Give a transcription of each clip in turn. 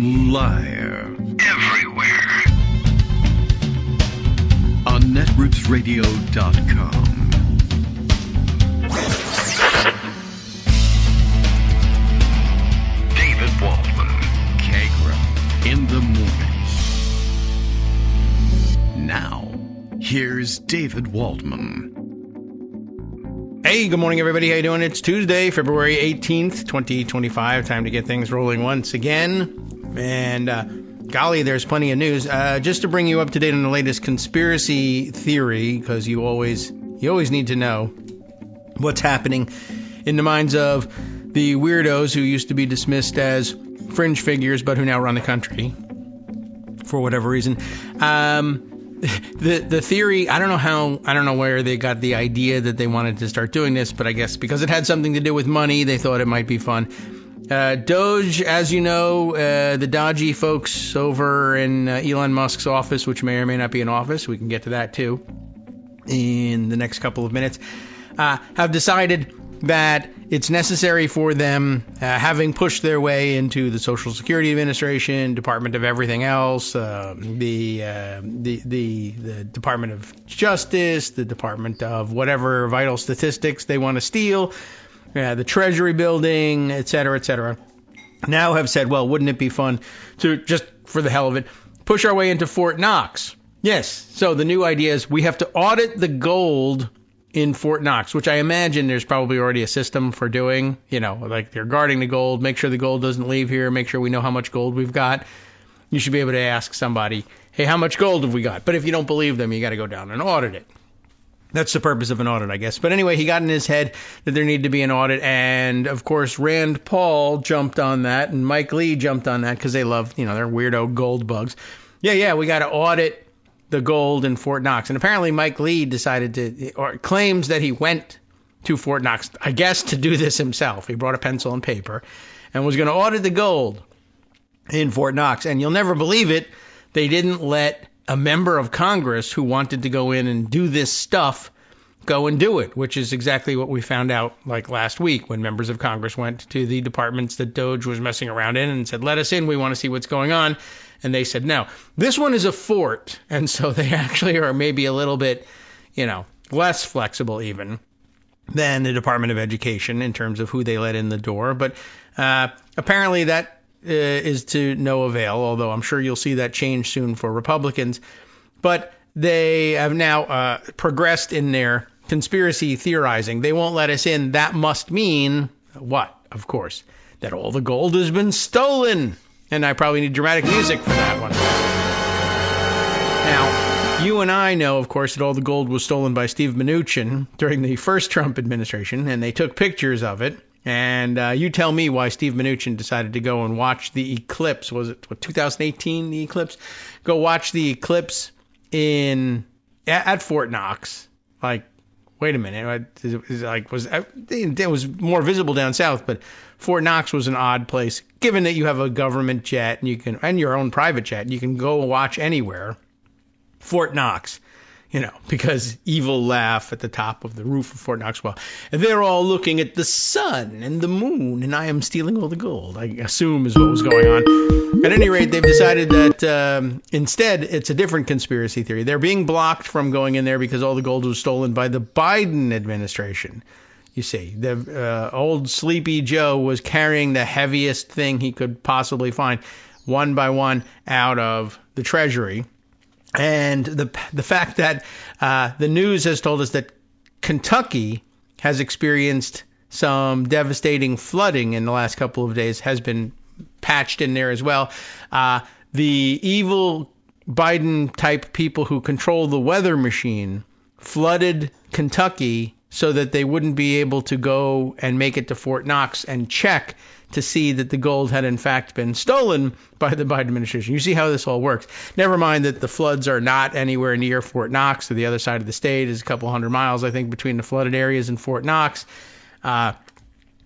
Live. Everywhere. On netrootsradio.com. David Waldman. Kagro. In the morning. Now, here's David Waldman. Hey, good morning, everybody. How you doing? It's Tuesday, February 18th, 2025. Time to get things rolling once again. And golly, there's plenty of news. Just to bring you up to date on the latest conspiracy theory, because you always need to know what's happening in the minds of the weirdos who used to be dismissed as fringe figures, but who now run the country for whatever reason. The theory, I don't know where they got the idea that they wanted to start doing this, but I guess because it had something to do with money, they thought it might be fun. Doge, as you know, the dodgy folks over in Elon Musk's office, which may or may not be an office, we can get to that too in the next couple of minutes, have decided that it's necessary for them, having pushed their way into the Social Security Administration, Department of everything else, the Department of Justice, the Department of whatever vital statistics they want to steal, the Treasury building, et cetera, now have said, well, wouldn't it be fun to, just for the hell of it, push our way into Fort Knox? Yes. So the new idea is we have to audit the gold in Fort Knox, which I imagine there's probably already a system for doing, like they're guarding the gold, make sure the gold doesn't leave here, make sure we know how much gold we've got. You should be able to ask somebody, hey, how much gold have we got? But if you don't believe them, you got to go down and audit it. That's the purpose of an audit, I guess. But anyway, he got in his head that there needed to be an audit. And, of course, Rand Paul jumped on that and Mike Lee jumped on that because they love, their weirdo gold bugs. Yeah, we got to audit the gold in Fort Knox. And apparently Mike Lee decided to, or claims that he went to Fort Knox, I guess, to do this himself. He brought a pencil and paper and was going to audit the gold in Fort Knox. And you'll never believe it, they didn't let a member of Congress who wanted to go in and do this stuff go and do it, which is exactly what we found out like last week when members of Congress went to the departments that Doge was messing around in and said, let us in, we want to see what's going on. And they said, no, this one is a fort. And so they actually are maybe a little bit, less flexible even than the Department of Education in terms of who they let in the door. But apparently that is to no avail, although I'm sure you'll see that change soon for Republicans. But they have now progressed in their conspiracy theorizing. They won't let us in. That must mean what? Of course, that all the gold has been stolen. And I probably need dramatic music for that one. Now, you and I know, of course, that all the gold was stolen by Steve Mnuchin during the first Trump administration, and they took pictures of it. And you tell me why Steve Mnuchin decided to go and watch the eclipse. Was it 2018, the eclipse? Go watch the eclipse at Fort Knox. Like, wait a minute. It was more visible down south, but Fort Knox was an odd place. Given that you have a government jet and your own private jet, you can go watch anywhere. Fort Knox. Because evil laugh at the top of the roof of Fort Knox. Well, they're all looking at the sun and the moon, and I am stealing all the gold, I assume is what was going on. At any rate, they've decided that instead it's a different conspiracy theory. They're being blocked from going in there because all the gold was stolen by the Biden administration. You see, the old Sleepy Joe was carrying the heaviest thing he could possibly find, one by one, out of the Treasury. And the fact that the news has told us that Kentucky has experienced some devastating flooding in the last couple of days has been patched in there as well. The evil Biden-type people who control the weather machine flooded Kentucky so that they wouldn't be able to go and make it to Fort Knox and check to see that the gold had in fact been stolen by the Biden administration. You see how this all works. Never mind that the floods are not anywhere near Fort Knox. To the other side of the state is a couple hundred miles, I think, between the flooded areas and Fort Knox.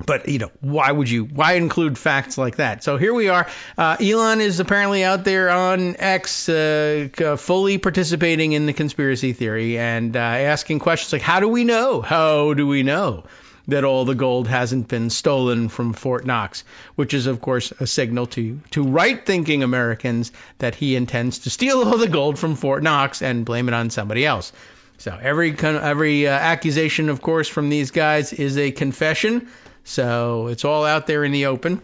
But, why include facts like that? So here we are. Elon is apparently out there on X, fully participating in the conspiracy theory and asking questions like, how do we know? How do we know? that all the gold hasn't been stolen from Fort Knox, which is, of course, a signal to right-thinking Americans that he intends to steal all the gold from Fort Knox and blame it on somebody else. So every accusation, of course, from these guys is a confession. So it's all out there in the open.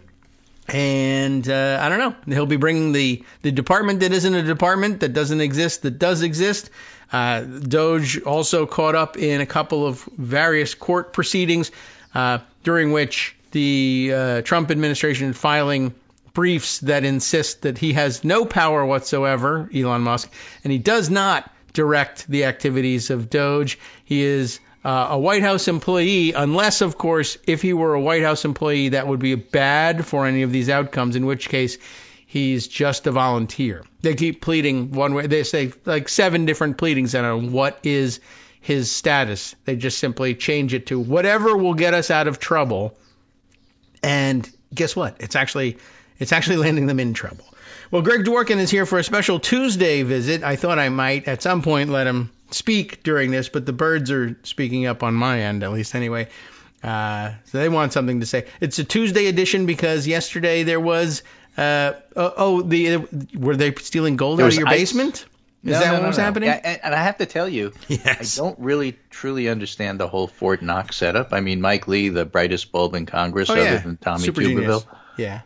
And I don't know. He'll be bringing the department that isn't a department, that doesn't exist, that does exist. Doge also caught up in a couple of various court proceedings during which the Trump administration is filing briefs that insist that he has no power whatsoever, Elon Musk, and he does not direct the activities of Doge. He is a White House employee, unless, of course, if he were a White House employee, that would be bad for any of these outcomes, in which case he's just a volunteer. They keep pleading one way. They say like 7 different pleadings on what is his status. They just simply change it to whatever will get us out of trouble. And guess what? It's actually landing them in trouble. Well, Greg Dworkin is here for a special Tuesday visit. I thought I might at some point let him speak during this, but the birds are speaking up on my end, at least anyway. So they want something to say. It's a Tuesday edition because yesterday there was, were they stealing gold out of your basement? Is that what was happening? Yeah, and I have to tell you, yes. I don't really truly understand the whole Fort Knox setup. I mean, Mike Lee, the brightest bulb in Congress, other than Tommy Super Tuberville, yeah,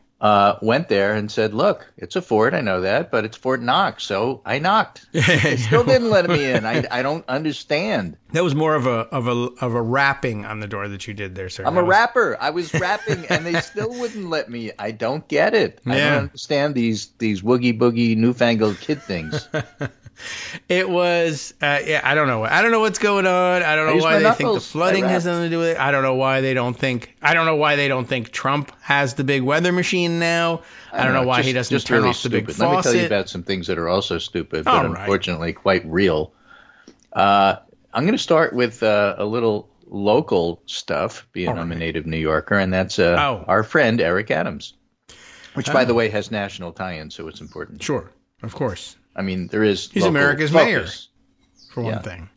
went there and said, look, it's a fort, I know that, but it's Fort Knox, so I knocked. They still didn't let me in. I don't understand. That was more of a rapping on the door that you did there, sir. I'm a rapper. I was rapping, and they still wouldn't let me. I don't get it. I don't understand these woogie boogie newfangled kid things. It was, I don't know. I don't know what's going on. I don't know why they think the flooding has something to do with it. I don't know why they don't think Trump has the big weather machine now. I don't know why he doesn't turn off the big faucet. Let me tell you about some things that are also stupid, but unfortunately quite real. I'm going to start with a little local stuff, being I'm a native New Yorker, and that's our friend Eric Adams, which, by the way, has national tie-in, so it's important. Sure, of course. I mean, there is. He's America's mayor, for one thing.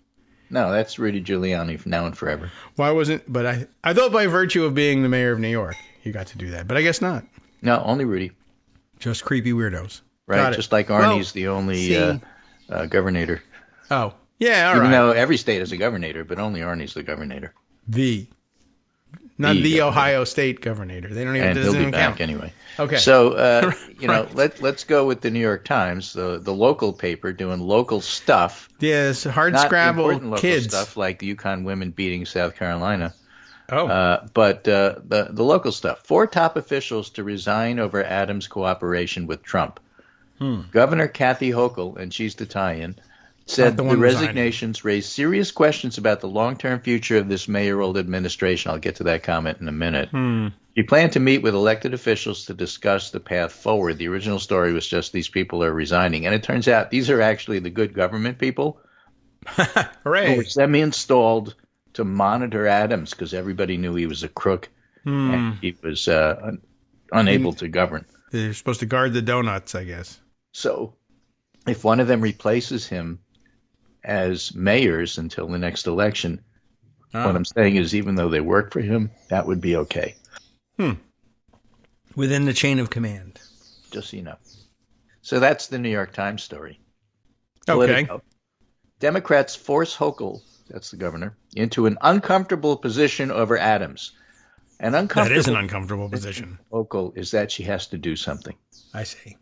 No, that's Rudy Giuliani from now and forever. Why wasn't? But I thought by virtue of being the mayor of New York, he got to do that. But I guess not. No, only Rudy. Just creepy weirdos. Right, just like Arnie's the only governor. Oh, yeah, all right. Even though every state has a governor, but only Arnie's the governor. Not the Ohio State governor. They don't even. And he'll be back anyway. Okay. So let's go with the New York Times, the local paper doing local stuff. Yes, hard scrabble local kids stuff like the Yukon women beating South Carolina. Oh. But the local stuff. 4 top officials to resign over Adams' cooperation with Trump. Governor Kathy Hochul, and she's the tie-in, said the resignations raise serious questions about the long-term future of this mayoral administration. I'll get to that comment in a minute. She planned to meet with elected officials to discuss the path forward. The original story was just these people are resigning. And it turns out these are actually the good government people. Hooray. Who were semi-installed to monitor Adams because everybody knew he was a crook and he was unable to govern. They're supposed to guard the donuts, I guess. So if one of them replaces him as mayors until the next election, what I'm saying is even though they work for him, that would be okay. Within the chain of command. Just so you know. So that's the New York Times story. Okay. Democrats force Hochul, that's the governor, into an uncomfortable position over Adams. That is an uncomfortable position. Hochul is that she has to do something. I see.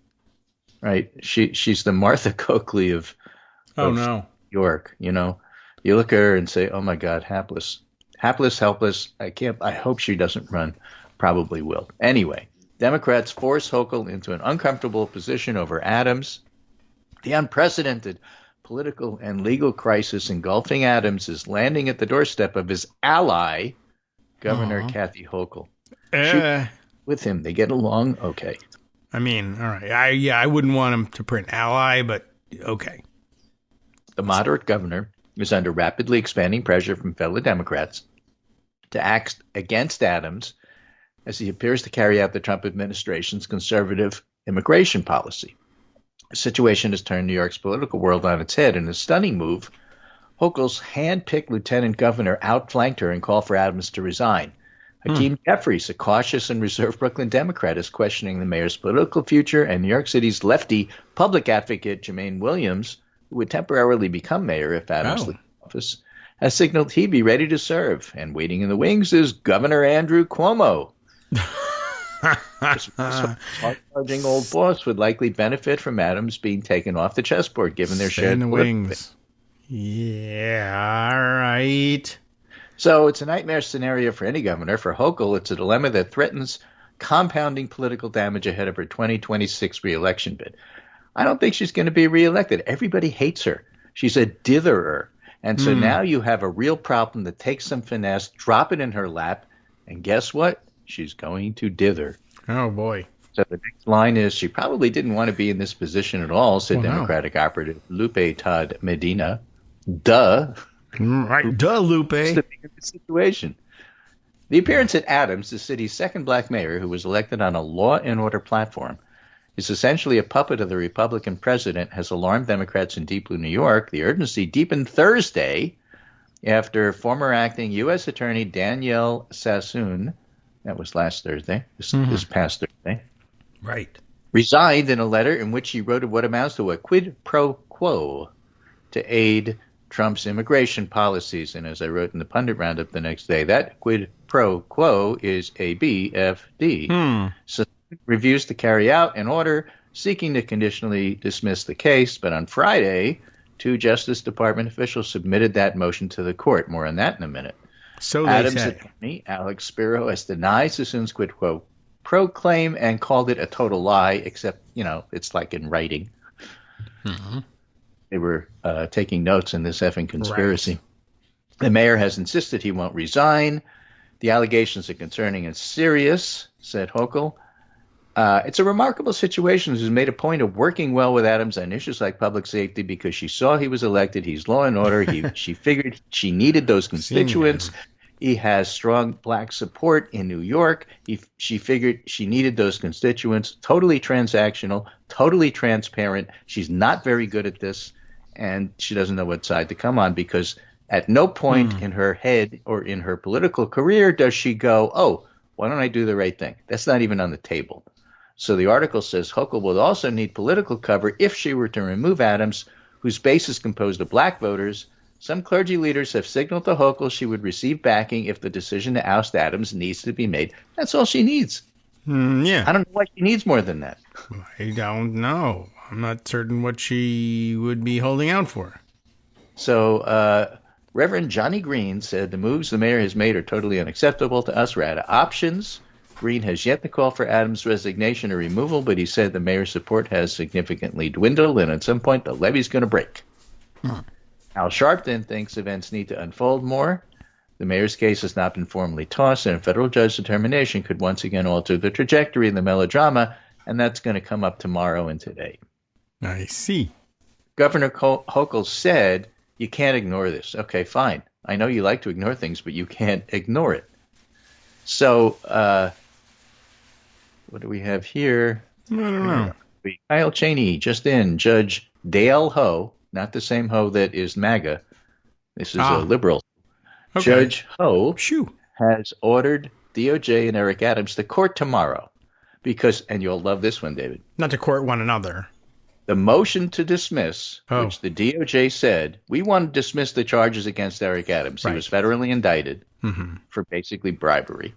Right? She's the Martha Coakley of New York, you know. You look at her and say, oh my God, hapless, helpless. I hope she doesn't run. Probably will. Anyway, Democrats force Hochul into an uncomfortable position over Adams. The unprecedented political and legal crisis engulfing Adams is landing at the doorstep of his ally, Governor Kathy Hochul. With him, they get along okay. I mean, all right. I wouldn't want him to print ally, but okay. The moderate governor is under rapidly expanding pressure from fellow Democrats to act against Adams as he appears to carry out the Trump administration's conservative immigration policy. The situation has turned New York's political world on its head. In a stunning move, Hochul's hand-picked lieutenant governor outflanked her and called for Adams to resign. Hakeem Jeffries, a cautious and reserved Brooklyn Democrat, is questioning the mayor's political future, and New York City's lefty public advocate Jermaine Williams, who would temporarily become mayor if Adams leaves office, has signaled he'd be ready to serve. And waiting in the wings is Governor Andrew Cuomo. This hard-charging old boss would likely benefit from Adams being taken off the chessboard, given their shared wings. Yeah, all right. So it's a nightmare scenario for any governor. For Hochul, it's a dilemma that threatens compounding political damage ahead of her 2026 re-election bid. I don't think she's going to be reelected. Everybody hates her. She's a ditherer. And so now you have a real problem that takes some finesse, drop it in her lap, and guess what? She's going to dither. Oh, boy. So the next line is, she probably didn't want to be in this position at all, said Democratic operative Lupe Todd Medina. Duh. Right, duh, Lupe. The situation. The appearance at Adams, the city's second black mayor, who was elected on a law and order platform, is essentially a puppet of the Republican president, has alarmed Democrats in Deep Blue, New York. The urgency deepened Thursday after former acting U.S. Attorney Danielle Sassoon, that was last Thursday, this past Thursday, right, resigned in a letter in which she wrote what amounts to a quid pro quo to aid Trump's immigration policies. And as I wrote in the Pundit Roundup the next day, that quid pro quo is a BFD. So reviews to carry out an order seeking to conditionally dismiss the case. But on Friday, 2 Justice Department officials submitted that motion to the court. More on that in a minute. So Adams' attorney, Alex Spiro, has denied Sassoon's quid pro claim and called it a total lie, except, it's like in writing. They were taking notes in this effing conspiracy. Right. The mayor has insisted he won't resign. The allegations are concerning and serious, said Hochul. It's a remarkable situation. She's made a point of working well with Adams on issues like public safety because she saw he was elected. He's law and order. She figured she needed those constituents. He has strong black support in New York. She figured she needed those constituents. Totally transactional, totally transparent. She's not very good at this, and she doesn't know what side to come on because at no point in her head or in her political career does she go, oh, why don't I do the right thing? That's not even on the table. So the article says Hochul will also need political cover if she were to remove Adams, whose base is composed of black voters. Some clergy leaders have signaled to Hochul she would receive backing if the decision to oust Adams needs to be made. That's all she needs. Yeah. I don't know why she needs more than that. I don't know. I'm not certain what she would be holding out for. So Reverend Johnny Green said the moves the mayor has made are totally unacceptable to us. We're out of options. Green has yet to call for Adams' resignation or removal, but he said the mayor's support has significantly dwindled, and at some point the levee's going to break. Al Sharpton thinks events need to unfold more. The mayor's case has not been formally tossed, and a federal judge's determination could once again alter the trajectory of the melodrama, and that's going to come up tomorrow and today. I see. Governor Hochul said, you can't ignore this. Okay, fine. I know you like to ignore things, but you can't ignore it. So, what do we have here? I don't know. Kyle Cheney, just in. Judge Dale Ho, not the same Ho that is MAGA. This is a liberal. Okay. Judge Ho has ordered DOJ and Eric Adams to court tomorrow because, and you'll love this one, David. Not to court one another. The motion to dismiss, which the DOJ said, we want to dismiss the charges against Eric Adams. Right. He was federally indicted for basically bribery.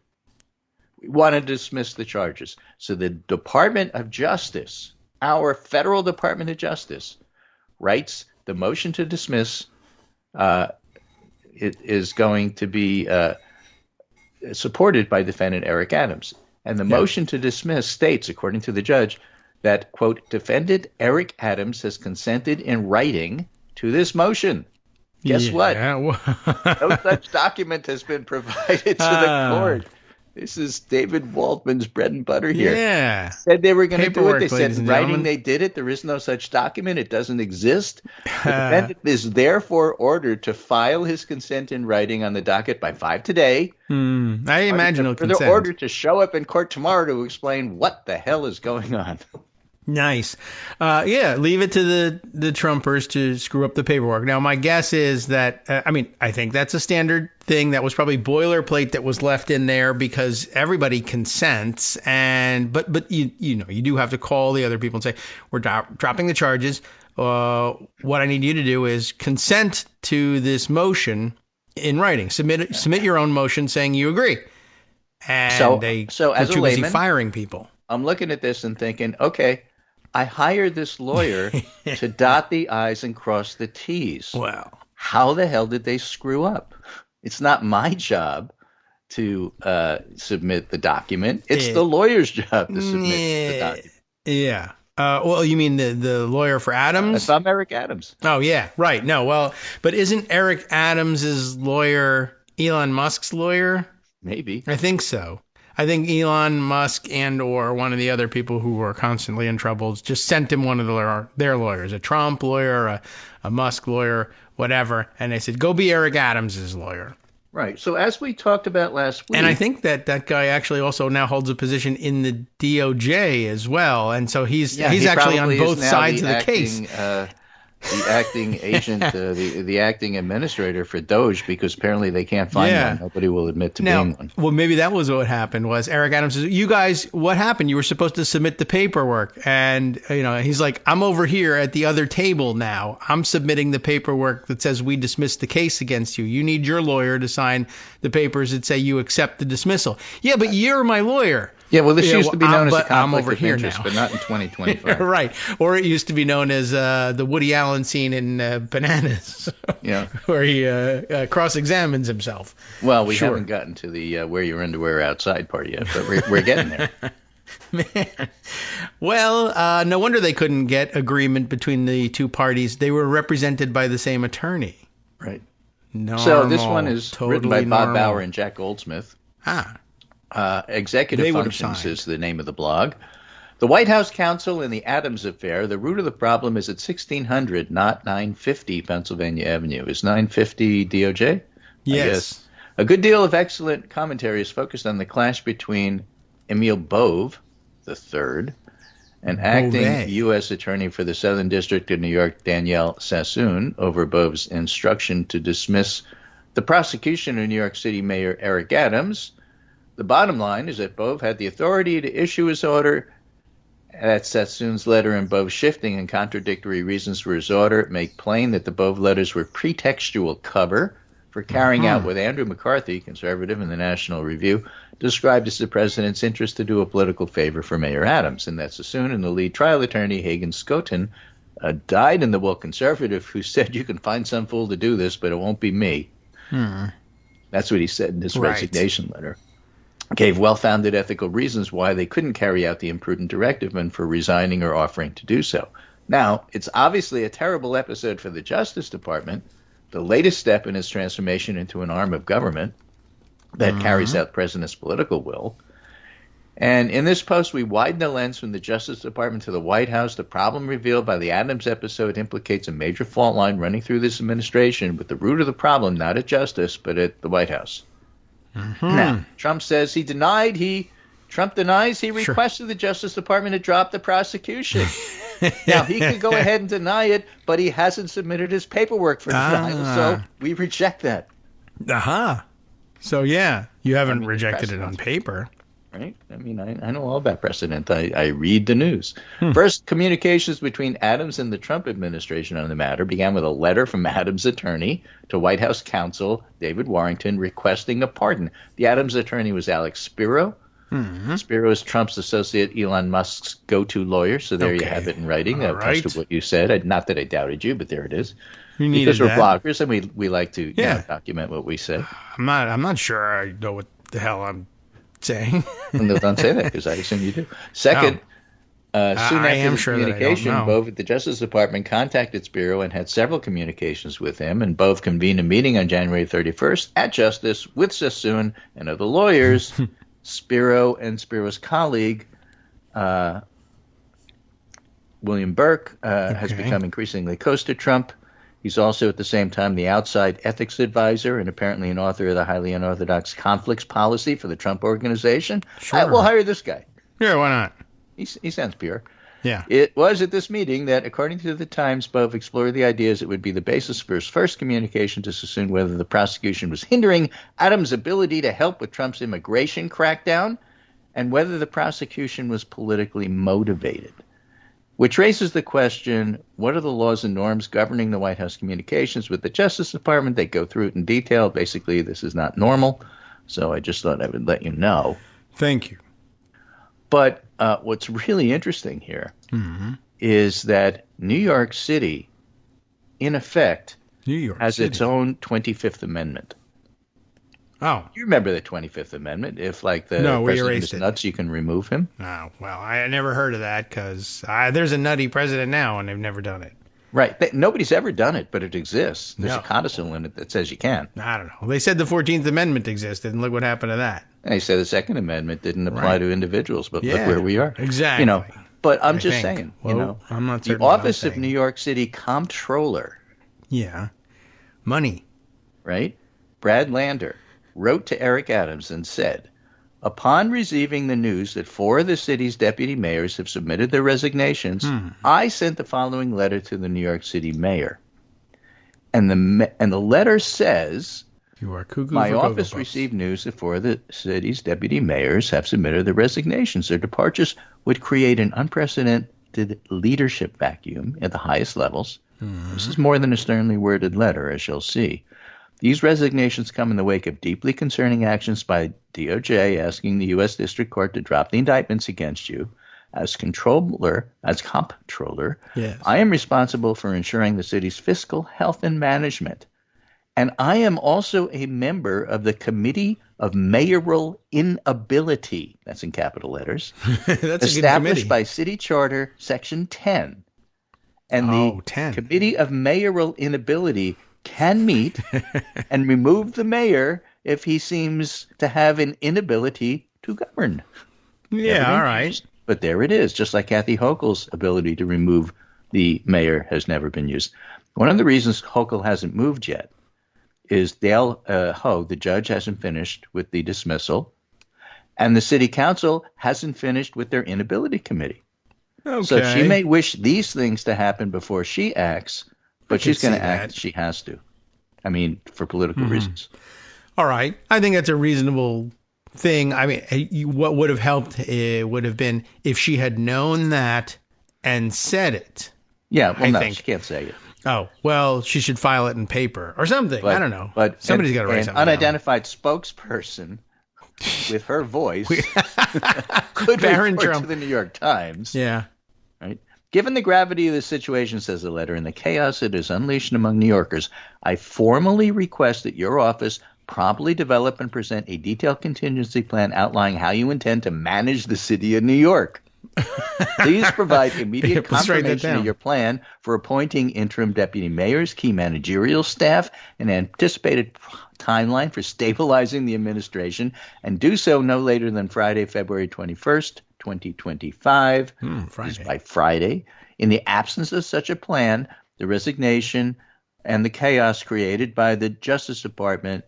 We want to dismiss the charges. So the Department of Justice, our federal Department of Justice, writes the motion to dismiss. It is going to be supported by defendant Eric Adams. And the motion to dismiss states, according to the judge, that, quote, defendant Eric Adams has consented in writing to this motion. Guess what? No such document has been provided to the court. This is David Waldman's bread and butter here. Yeah. Said they were going to do it. They said in writing they did it. There is no such document. It doesn't exist. The defendant is therefore ordered to file his consent in writing on the docket by 5 today. I imagine he'll consent. They're ordered to show up in court tomorrow to explain what the hell is going on. Nice. Yeah, leave it to the Trumpers to screw up the paperwork. Now, my guess is that, I think that's a standard thing. That was probably boilerplate that was left in there because everybody consents. But you do have to call the other people and say, we're dropping the charges. What I need you to do is consent to this motion in writing. Submit your own motion saying you agree. And so as too a layman, busy firing people. I'm looking at this and thinking, okay, I hired this lawyer to dot the I's and cross the T's. Wow. How the hell did they screw up? It's not my job to submit the document. It's the lawyer's job to submit the document. Yeah. Well, you mean the lawyer for Adams? If I'm Eric Adams. Oh, yeah. Right. No, well, but isn't Eric Adams' lawyer Elon Musk's lawyer? Maybe. I think so. I think Elon Musk and or one of the other people who were constantly in trouble just sent him one of their lawyers, a Trump lawyer, a Musk lawyer, whatever, and they said, go be Eric Adams' lawyer. Right. So as we talked about last week. And I think that guy actually also now holds a position in the DOJ as well, and so he's actually on both sides of the case. The acting agent, the acting administrator for Doge, because apparently they can't find one. Nobody will admit to being one. Well, maybe that was what happened. Was Eric Adams says, "You guys, what happened? You were supposed to submit the paperwork," and he's like, "I'm over here at the other table now. I'm submitting the paperwork that says we dismiss the case against you. You need your lawyer to sign the papers that say you accept the dismissal." Yeah, but you're my lawyer. Yeah, well, this used to be known as a conflict of interest, now. But not in 2025. Right. Or it used to be known as the Woody Allen scene in Bananas, where he cross-examines himself. Well, we haven't gotten to the wear your underwear outside part yet, but we're getting there. Man. Well, no wonder they couldn't get agreement between the two parties. They were represented by the same attorney. Right. Normal, so this one is written by Bob normal. Bauer and Jack Goldsmith. Executive Functions is the name of the blog. The White House counsel in the Adams affair, the root of the problem is at 1600, not 950 Pennsylvania Avenue. Is 950 DOJ? Yes. A good deal of excellent commentary is focused on the clash between Emil Bove III and acting U.S. Attorney for the Southern District of New York, Danielle Sassoon, over Bove's instruction to dismiss the prosecution of New York City Mayor Eric Adams. The bottom line is that Bove had the authority to issue his order. That Sassoon's letter and Bove's shifting and contradictory reasons for his order make plain that the Bove letters were pretextual cover for carrying out what Andrew McCarthy, conservative in the National Review, described as the president's interest to do a political favor for Mayor Adams. And that Sassoon and the lead trial attorney, Hagen Skoton, died in the will conservative who said, you can find some fool to do this, but it won't be me. That's what he said in his resignation letter. Gave well-founded ethical reasons why they couldn't carry out the imprudent directive and for resigning or offering to do so. Now, it's obviously a terrible episode for the Justice Department, the latest step in its transformation into an arm of government that carries out the president's political will. And in this post, we widen the lens from the Justice Department to the White House. The problem revealed by the Adams episode implicates a major fault line running through this administration, with the root of the problem not at Justice, but at the White House. Now, Trump says Trump denies he requested the Justice Department to drop the prosecution. Now, he could go ahead and deny it, but he hasn't submitted his paperwork for trial, so we reject that. So, yeah, you haven't rejected it on paper. Right? I mean, I know all about precedent. I read the news. First, communications between Adams and the Trump administration on the matter began with a letter from Adams' attorney to White House counsel David Warrington requesting a pardon. The Adams attorney was Alex Spiro. Spiro is Trump's associate, Elon Musk's go-to lawyer. So there you have it in writing. That's to what you said. Not that I doubted you, but there it is. Because we're bloggers and we like to document what we say. I'm not sure I know what the hell I'm saying. No, don't say that, because I assume you do. Second, soon after the communication, Bove at the Justice Department contacted Spiro and had several communications with him, and Bove convened a meeting on January 31st at Justice with Sassoon and other lawyers. Spiro and Spiro's colleague, William Burke, has become increasingly close to Trump. He's also at the same time the outside ethics advisor and apparently an author of the highly unorthodox conflicts policy for the Trump organization. We'll hire this guy. Yeah, why not? He sounds pure. Yeah. It was at this meeting that, according to the Times, Bove explored the ideas that would be the basis for his first communication to Sassoon whether the prosecution was hindering Adams' ability to help with Trump's immigration crackdown and whether the prosecution was politically motivated. Which raises the question, what are the laws and norms governing the White House communications with the Justice Department? They go through it in detail. Basically, this is not normal. So I just thought I would let you know. Thank you. But what's really interesting here is that New York City, in effect, has its own 25th Amendment. Oh. You remember the 25th Amendment? If, like, the president is nuts, you can remove him? Oh, well, I never heard of that because there's a nutty president now, and they've never done it. Right. Nobody's ever done it, but it exists. There's a codicil in it that says you can. I don't know. They said the 14th Amendment existed, and look what happened to that. And they said the Second Amendment didn't apply to individuals, but look where we are. Exactly. You know, but I'm just saying, well, I'm not certain the Office of New York City Comptroller. Yeah. Money. Right? Brad Lander wrote to Eric Adams and said, upon receiving the news that 4 of the city's deputy mayors have submitted their resignations, I sent the following letter to the New York City mayor. And the letter says, my office received news that 4 of the city's deputy mayors have submitted their resignations. Their departures would create an unprecedented leadership vacuum at the highest levels. This is more than a sternly worded letter, as you'll see. These resignations come in the wake of deeply concerning actions by DOJ asking the U.S. District Court to drop the indictments against you. As comptroller, yes. I am responsible for ensuring the city's fiscal health and management. And I am also a member of the Committee of Mayoral Inability, that's in capital letters, that's established by City Charter Section 10. And the 10. Committee of Mayoral Inability can meet and remove the mayor if he seems to have an inability to govern. Yeah, all right. But there it is, just like Kathy Hochul's ability to remove the mayor has never been used. One of the reasons Hochul hasn't moved yet is Dale Ho, the judge, hasn't finished with the dismissal, and the city council hasn't finished with their inability committee. Okay. So she may wish these things to happen before she acts, but she's going to act. She has to. I mean, for political reasons. All right. I think that's a reasonable thing. I mean, what would have helped would have been if she had known that and said it. Yeah, well, she can't say it. Oh, well, she should file it in paper or something. I don't know. But somebody's got to write something. An unidentified spokesperson with her voice could report to the New York Times. Yeah. Right. Given the gravity of the situation, says the letter, and the chaos it is unleashed among New Yorkers, I formally request that your office promptly develop and present a detailed contingency plan outlining how you intend to manage the city of New York. Please provide immediate confirmation of your plan for appointing interim deputy mayors, key managerial staff, and anticipated timeline for stabilizing the administration, and do so no later than Friday, February 21st, 2025. Friday. By Friday. In the absence of such a plan, the resignation and the chaos created by the Justice Department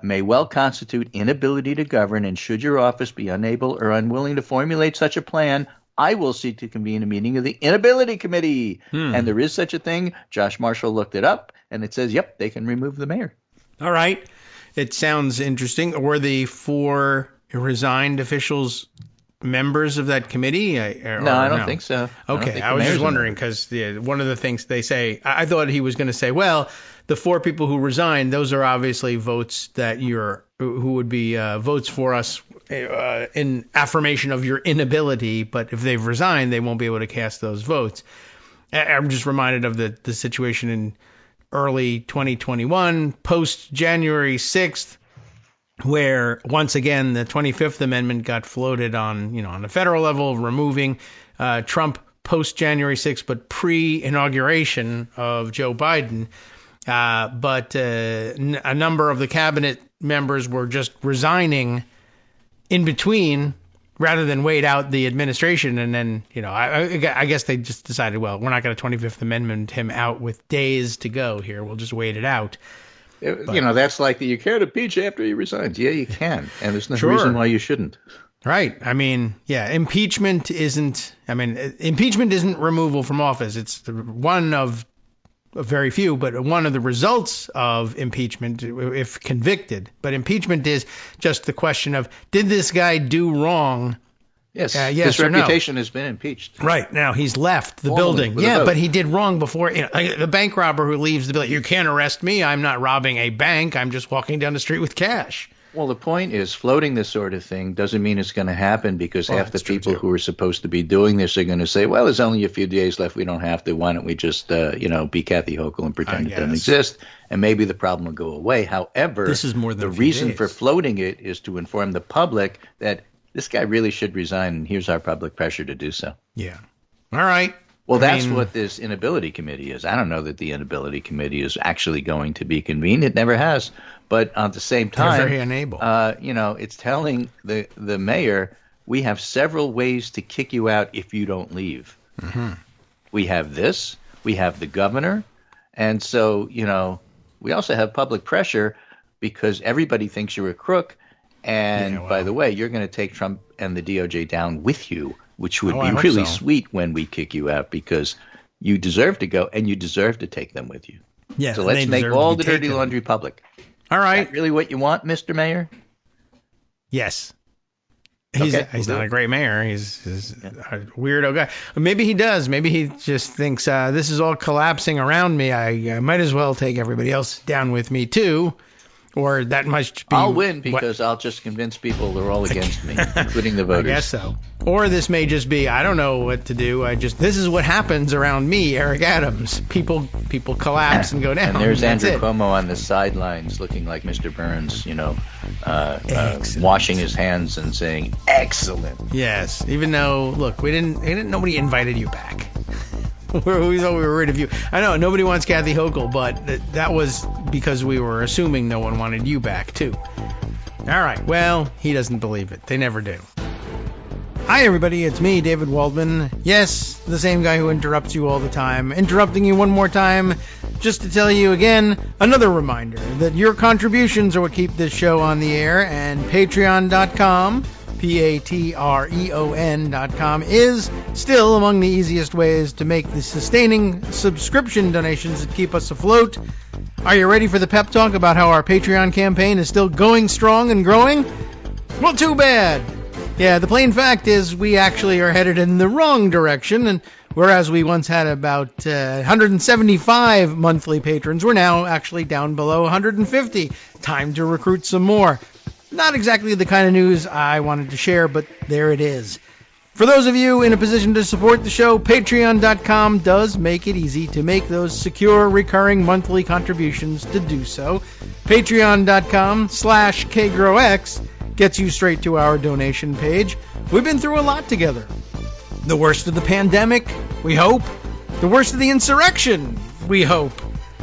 may well constitute inability to govern, and should your office be unable or unwilling to formulate such a plan, I will seek to convene a meeting of the Inability Committee. And there is such a thing. Josh Marshall looked it up, and it says, yep, they can remove the mayor. All right. It sounds interesting. Were the 4 resigned officials members of that committee? No, I don't think so. Okay, I was just wondering because one of the things they say, I thought he was going to say, well, the 4 people who resigned, those are obviously votes that who would be votes for us in affirmation of your inability, but if they've resigned, they won't be able to cast those votes. I'm just reminded of the situation in early 2021, post January 6th, where once again the 25th Amendment got floated on the federal level, removing Trump post January 6th, but pre-inauguration of Joe Biden. But a number of the cabinet members were just resigning in between rather than wait out the administration. And then, I guess they just decided, well, we're not going to 25th Amendment him out with days to go here. We'll just wait it out. That's like you can't impeach after he resigns. Yeah, you can. And there's no reason why you shouldn't. Right. I mean, yeah, impeachment isn't removal from office. It's one of very few, but one of the results of impeachment if convicted. But impeachment is just the question of, did this guy do wrong? Yes, yes his reputation has been impeached. Right. Now he's left the building. Yeah, but he did wrong before. The bank robber who leaves the building, you can't arrest me. I'm not robbing a bank. I'm just walking down the street with cash. Well, the point is, floating this sort of thing doesn't mean it's going to happen, because half the people who are supposed to be doing this are going to say, well, there's only a few days left. We don't have to. Why don't we just, be Kathy Hochul and pretend it doesn't exist? And maybe the problem will go away. However, this is more than the reason for floating it is to inform the public that this guy really should resign, and here's our public pressure to do so. Yeah. All right. Well, that's what this inability committee is. I don't know that the inability committee is actually going to be convened. It never has. But at the same time, they're very unable. It's telling the mayor, we have several ways to kick you out if you don't leave. Mm-hmm. We have this. We have the governor. And so, we also have public pressure because everybody thinks you're a crook. And by the way, you're going to take Trump and the DOJ down with you, which would be really sweet when we kick you out, because you deserve to go and you deserve to take them with you. Yeah, so let's make all the dirty laundry public. All right. Is that really what you want, Mr. Mayor? Yes. He's not a great mayor. He's a weirdo guy. Maybe he does. Maybe he just thinks this is all collapsing around me. I might as well take everybody else down with me too. Or that must be. I'll win because I'll just convince people they're all against me, including the voters. I guess so. Or this may just be, I don't know what to do. This is what happens around me, Eric Adams. People collapse and go down. And there's Andrew Cuomo on the sidelines, looking like Mr. Burns, washing his hands and saying, "Excellent." Yes, even though, look, nobody invited you back. We thought we were rid of you. I know nobody wants Kathy Hochul, but that was because we were assuming no one wanted you back too. All right. Well, he doesn't believe it. They never do. Hi, everybody. It's me, David Waldman. Yes, the same guy who interrupts you all the time. Interrupting you one more time just to tell you again, another reminder that your contributions are what keep this show on the air, and Patreon.com, Patreon.com, is still among the easiest ways to make the sustaining subscription donations that keep us afloat. Are you ready for the pep talk about how our Patreon campaign is still going strong and growing? Well, too bad. Yeah, the plain fact is we actually are headed in the wrong direction, and whereas we once had about 175 monthly patrons, we're now actually down below 150. Time to recruit some more. Not exactly the kind of news I wanted to share, but there it is. For those of you in a position to support the show, Patreon.com does make it easy to make those secure, recurring monthly contributions to do so. Patreon.com/KagroX gets you straight to our donation page. We've been through a lot together. The worst of the pandemic, we hope. The worst of the insurrection, we hope.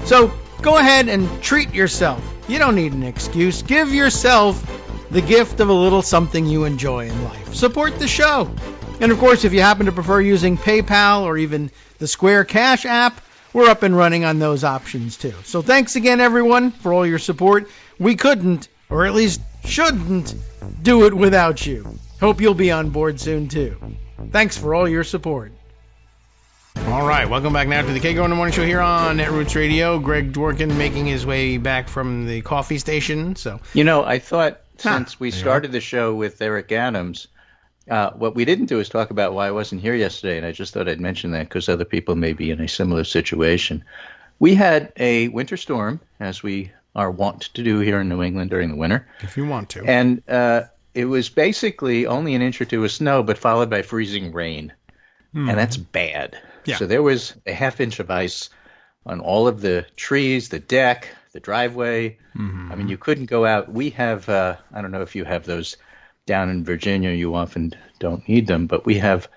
So go ahead and treat yourself. You don't need an excuse. Give yourself the gift of a little something you enjoy in life. Support the show. And of course, if you happen to prefer using PayPal or even the Square Cash app, we're up and running on those options too. So thanks again, everyone, for all your support. We couldn't, or at least shouldn't, do it without you. Hope you'll be on board soon too. Thanks for all your support. All right, welcome back now to the Kagro in the Morning Show here on Netroots Radio. Greg Dworkin making his way back from the coffee station. So I thought since we started the show with Eric Adams, what we didn't do is talk about why I wasn't here yesterday, and I just thought I'd mention that because other people may be in a similar situation. We had a winter storm, as we are wont to do here in New England during the winter. If you want to. And it was basically only an inch or two of snow, but followed by freezing rain. And that's bad. Yeah. So there was a half inch of ice on all of the trees, the deck, the driveway. I mean, you couldn't go out. We have, I don't know if you have those down in Virginia. You often don't need them, but we have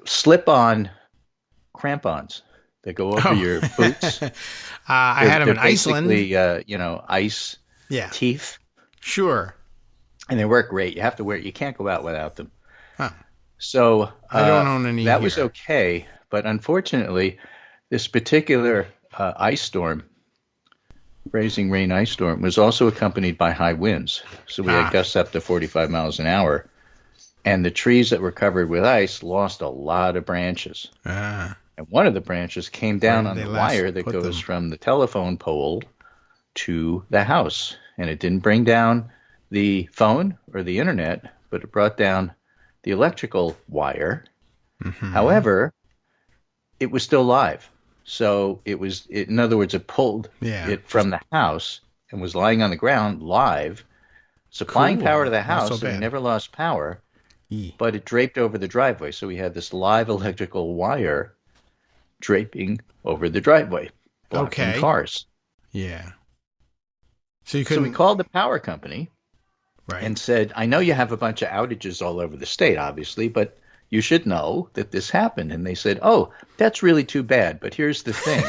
slip-on crampons that go over your boots. I had them in Iceland. Basically, ice teeth. Sure. And they work great. You have to wear it. You can't go out without them. Huh. So I don't own any that here. was okay. But unfortunately, this particular ice storm raising rain ice storm was also accompanied by high winds. So we had gusts up to 45 miles an hour. And the trees that were covered with ice lost a lot of branches. And one of the branches came down on the wire that goes from the telephone pole to the house. And it didn't bring down the phone or the internet, but it brought down the electrical wire. However, it was still live. So in other words, it pulled it from the house and was lying on the ground live, supplying power to the house. So we never lost power, but it draped over the driveway. So we had this live electrical wire draping over the driveway, blocking cars. Yeah. So we called the power company and said, I know you have a bunch of outages all over the state, obviously, but you should know that this happened. And they said, oh, that's really too bad. But here's the thing.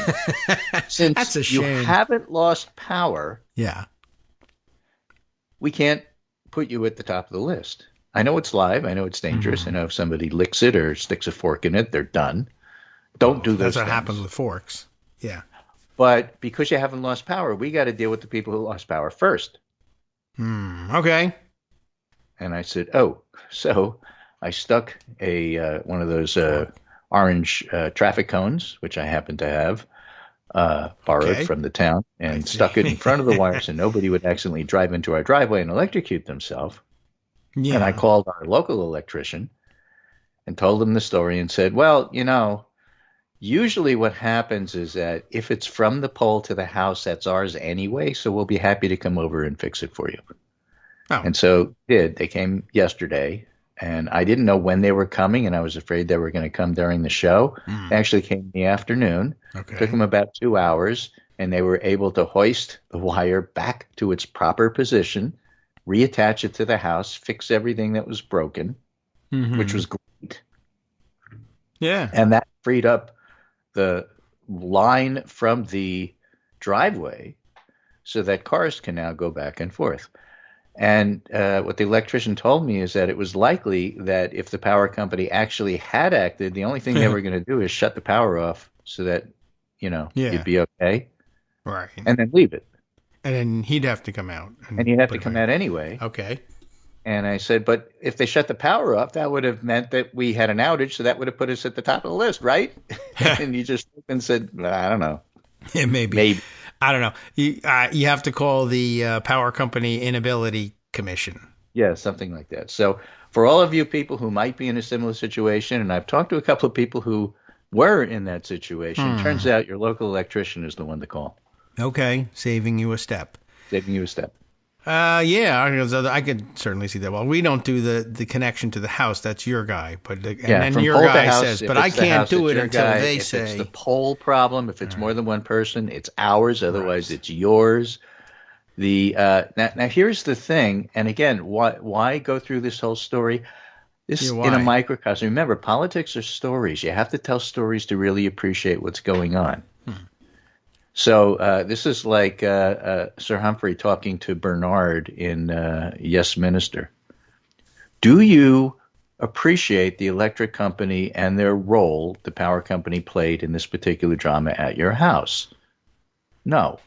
Since that's a shame. You haven't lost power, we can't put you at the top of the list. I know it's live. I know it's dangerous. I know if somebody licks it or sticks a fork in it, they're done. Don't do those things. That's what happens with forks. Yeah. But because you haven't lost power, we got to deal with the people who lost power first. Okay. And I said, oh, so I stuck one of those orange traffic cones, which I happen to have, borrowed from the town, and stuck it in front of the wire so nobody would accidentally drive into our driveway and electrocute themselves. And I called our local electrician and told him the story and said, well, usually what happens is that if it's from the pole to the house, that's ours anyway, so we'll be happy to come over and fix it for you. And so they came yesterday, and I didn't know when they were coming, and I was afraid they were going to come during the show. They actually came in the afternoon. Took them about 2 hours, and they were able to hoist the wire back to its proper position, reattach it to the house, fix everything that was broken, which was great. Yeah. And that freed up the line from the driveway so that cars can now go back and forth. And what the electrician told me is that it was likely that if the power company actually had acted, the only thing they were going to do is shut the power off so that, you'd be okay. Right. And then leave it. And then he'd have to come out. And he'd have to come out anyway. Okay. And I said, but if they shut the power off, that would have meant that we had an outage, so that would have put us at the top of the list, right? And he just looked and said, I don't know. Yeah, maybe. I don't know. You have to call the Power Company Inability Commission. Yeah, something like that. So for all of you people who might be in a similar situation, and I've talked to a couple of people who were in that situation, turns out your local electrician is the one to call. Okay, saving you a step. Yeah, I could certainly see that. Well, we don't do the connection to the house. That's your guy. But then your guy says, but I can't do it until they say. If it's the pole problem, if it's more than one person, it's ours. Otherwise, it's yours. Now here's the thing. And again, why go through this whole story? This is in a microcosm. Remember, politics are stories. You have to tell stories to really appreciate what's going on. So this is like Sir Humphrey talking to Bernard in Yes, Minister. Do you appreciate the electric company and their role the power company played in this particular drama at your house? No.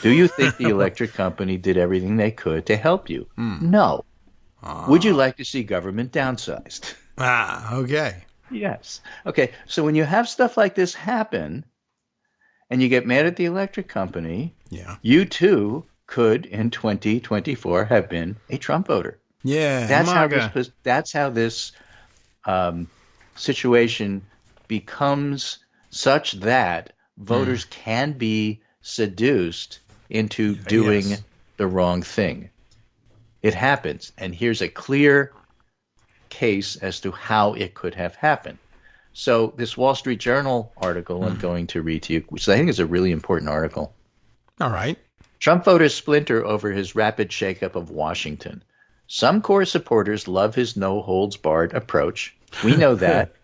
Do you think the electric company did everything they could to help you? No. Would you like to see government downsized? Okay. Yes. Okay, so when you have stuff like this happen, and you get mad at the electric company, you too could, in 2024, have been a Trump voter. Yeah, that's how this situation becomes such that voters can be seduced into doing the wrong thing. It happens, and here's a clear case as to how it could have happened. So this Wall Street Journal article I'm going to read to you, which I think is a really important article. All right. Trump voters splinter over his rapid shakeup of Washington. Some core supporters love his no-holds-barred approach. We know that.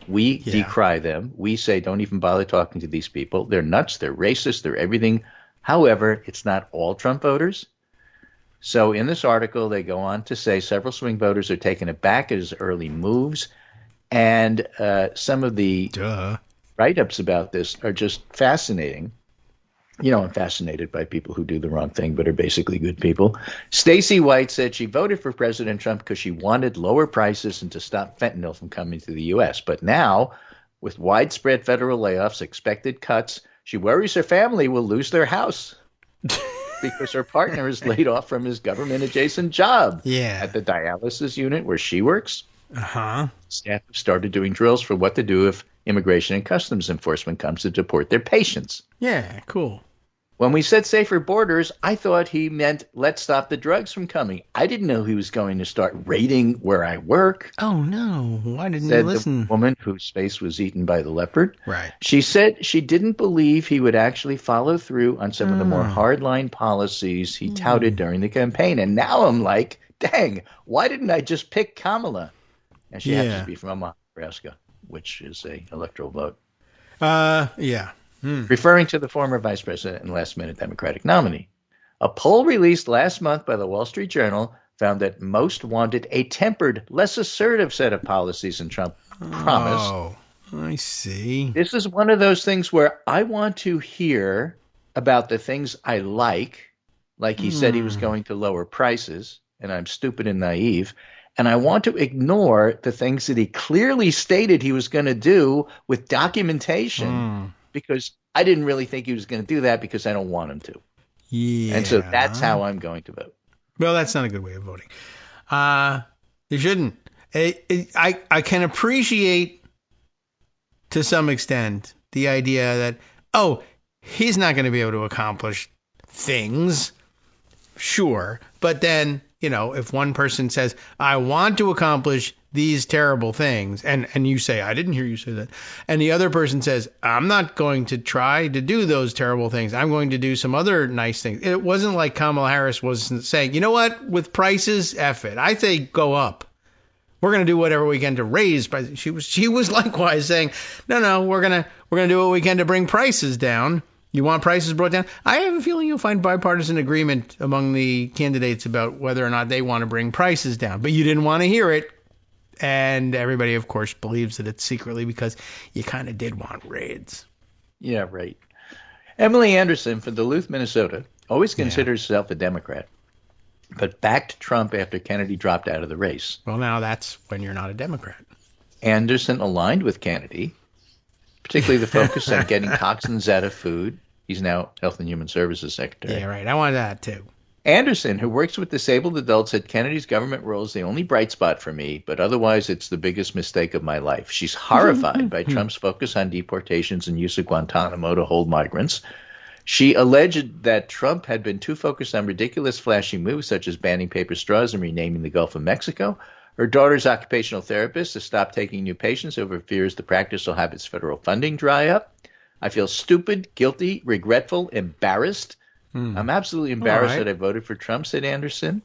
We decry them. We say don't even bother talking to these people. They're nuts. They're racist. They're everything. However, it's not all Trump voters. So in this article, they go on to say several swing voters are taken aback at his early moves. And some of the write-ups about this are just fascinating. You know, I'm fascinated by people who do the wrong thing but are basically good people. Stacey White said she voted for President Trump because she wanted lower prices and to stop fentanyl from coming to the U.S. But now, with widespread federal layoffs, expected cuts, she worries her family will lose their house because her partner is laid off from his government-adjacent job at the dialysis unit where she works. Staff have started doing drills for what to do if Immigration and Customs Enforcement comes to deport their patients. Yeah, cool. When we said safer borders, I thought he meant let's stop the drugs from coming. I didn't know he was going to start raiding where I work. Oh, no. Why didn't you Said listen? the woman whose face was eaten by the leopard. Right. She said she didn't believe he would actually follow through on some of the more hardline policies he touted during the campaign. And now I'm like, dang, why didn't I just pick Kamala? And she happens to be from Nebraska, which is a electoral vote. Referring to the former vice president and last-minute Democratic nominee. A poll released last month by the Wall Street Journal found that most wanted a tempered, less assertive set of policies than Trump promised. Oh, I see. This is one of those things where I want to hear about the things I like he said he was going to lower prices, and I'm stupid and naive, and I want to ignore the things that he clearly stated he was going to do with documentation. Because I didn't really think he was going to do that because I don't want him to. Yeah. And so that's how I'm going to vote. Well, that's not a good way of voting. You shouldn't. I can appreciate to some extent the idea that, he's not going to be able to accomplish things. Sure. But then, if one person says, I want to accomplish these terrible things, and you say, I didn't hear you say that, and the other person says, I'm not going to try to do those terrible things. I'm going to do some other nice things. It wasn't like Kamala Harris wasn't saying, you know what, with prices, F it. I say go up. We're going to do whatever we can to raise prices. She was likewise saying, no, we're going to do what we can to bring prices down. You want prices brought down? I have a feeling you'll find bipartisan agreement among the candidates about whether or not they want to bring prices down. But you didn't want to hear it. And everybody, of course, believes that it's secretly because you kind of did want raids. Yeah, right. Emily Anderson from Duluth, Minnesota, always considers herself a Democrat, but backed Trump after Kennedy dropped out of the race. Well, now that's when you're not a Democrat. Anderson aligned with Kennedy, particularly the focus on getting toxins out of food. He's now Health and Human Services Secretary. Yeah, right. I want that, too. Anderson, who works with disabled adults, said Kennedy's government role is the only bright spot for me, but otherwise it's the biggest mistake of my life. She's horrified by Trump's focus on deportations and use of Guantanamo to hold migrants. She alleged that Trump had been too focused on ridiculous, flashy moves such as banning paper straws and renaming the Gulf of Mexico. Her daughter's occupational therapist has stopped taking new patients over fears the practice will have its federal funding dry up. I feel stupid, guilty, regretful, embarrassed. I'm absolutely embarrassed that I voted for Trump, said Anderson.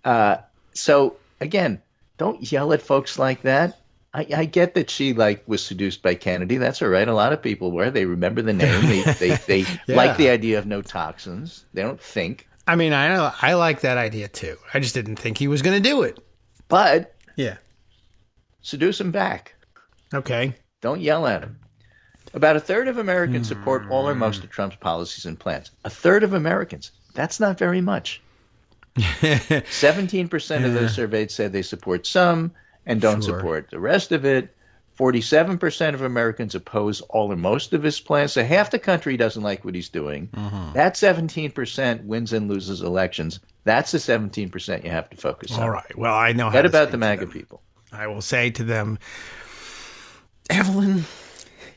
So, again, don't yell at folks like that. I get that she was seduced by Kennedy. That's all right. A lot of people were. They remember the name. They like the idea of no toxins. They don't think. I mean, I like that idea, too. I just didn't think he was going to do it. But seduce him back. Okay. Don't yell at him. About a third of Americans support all or most of Trump's policies and plans. A third of Americans. That's not very much. 17% of those surveyed said they support some and don't support the rest of it. 47% of Americans oppose all or most of his plans. So half the country doesn't like what he's doing. That 17% wins and loses elections. That's the 17% you have to focus on. All right. Well, I know how What to about say the to MAGA them. people? I will say to them, Evelyn,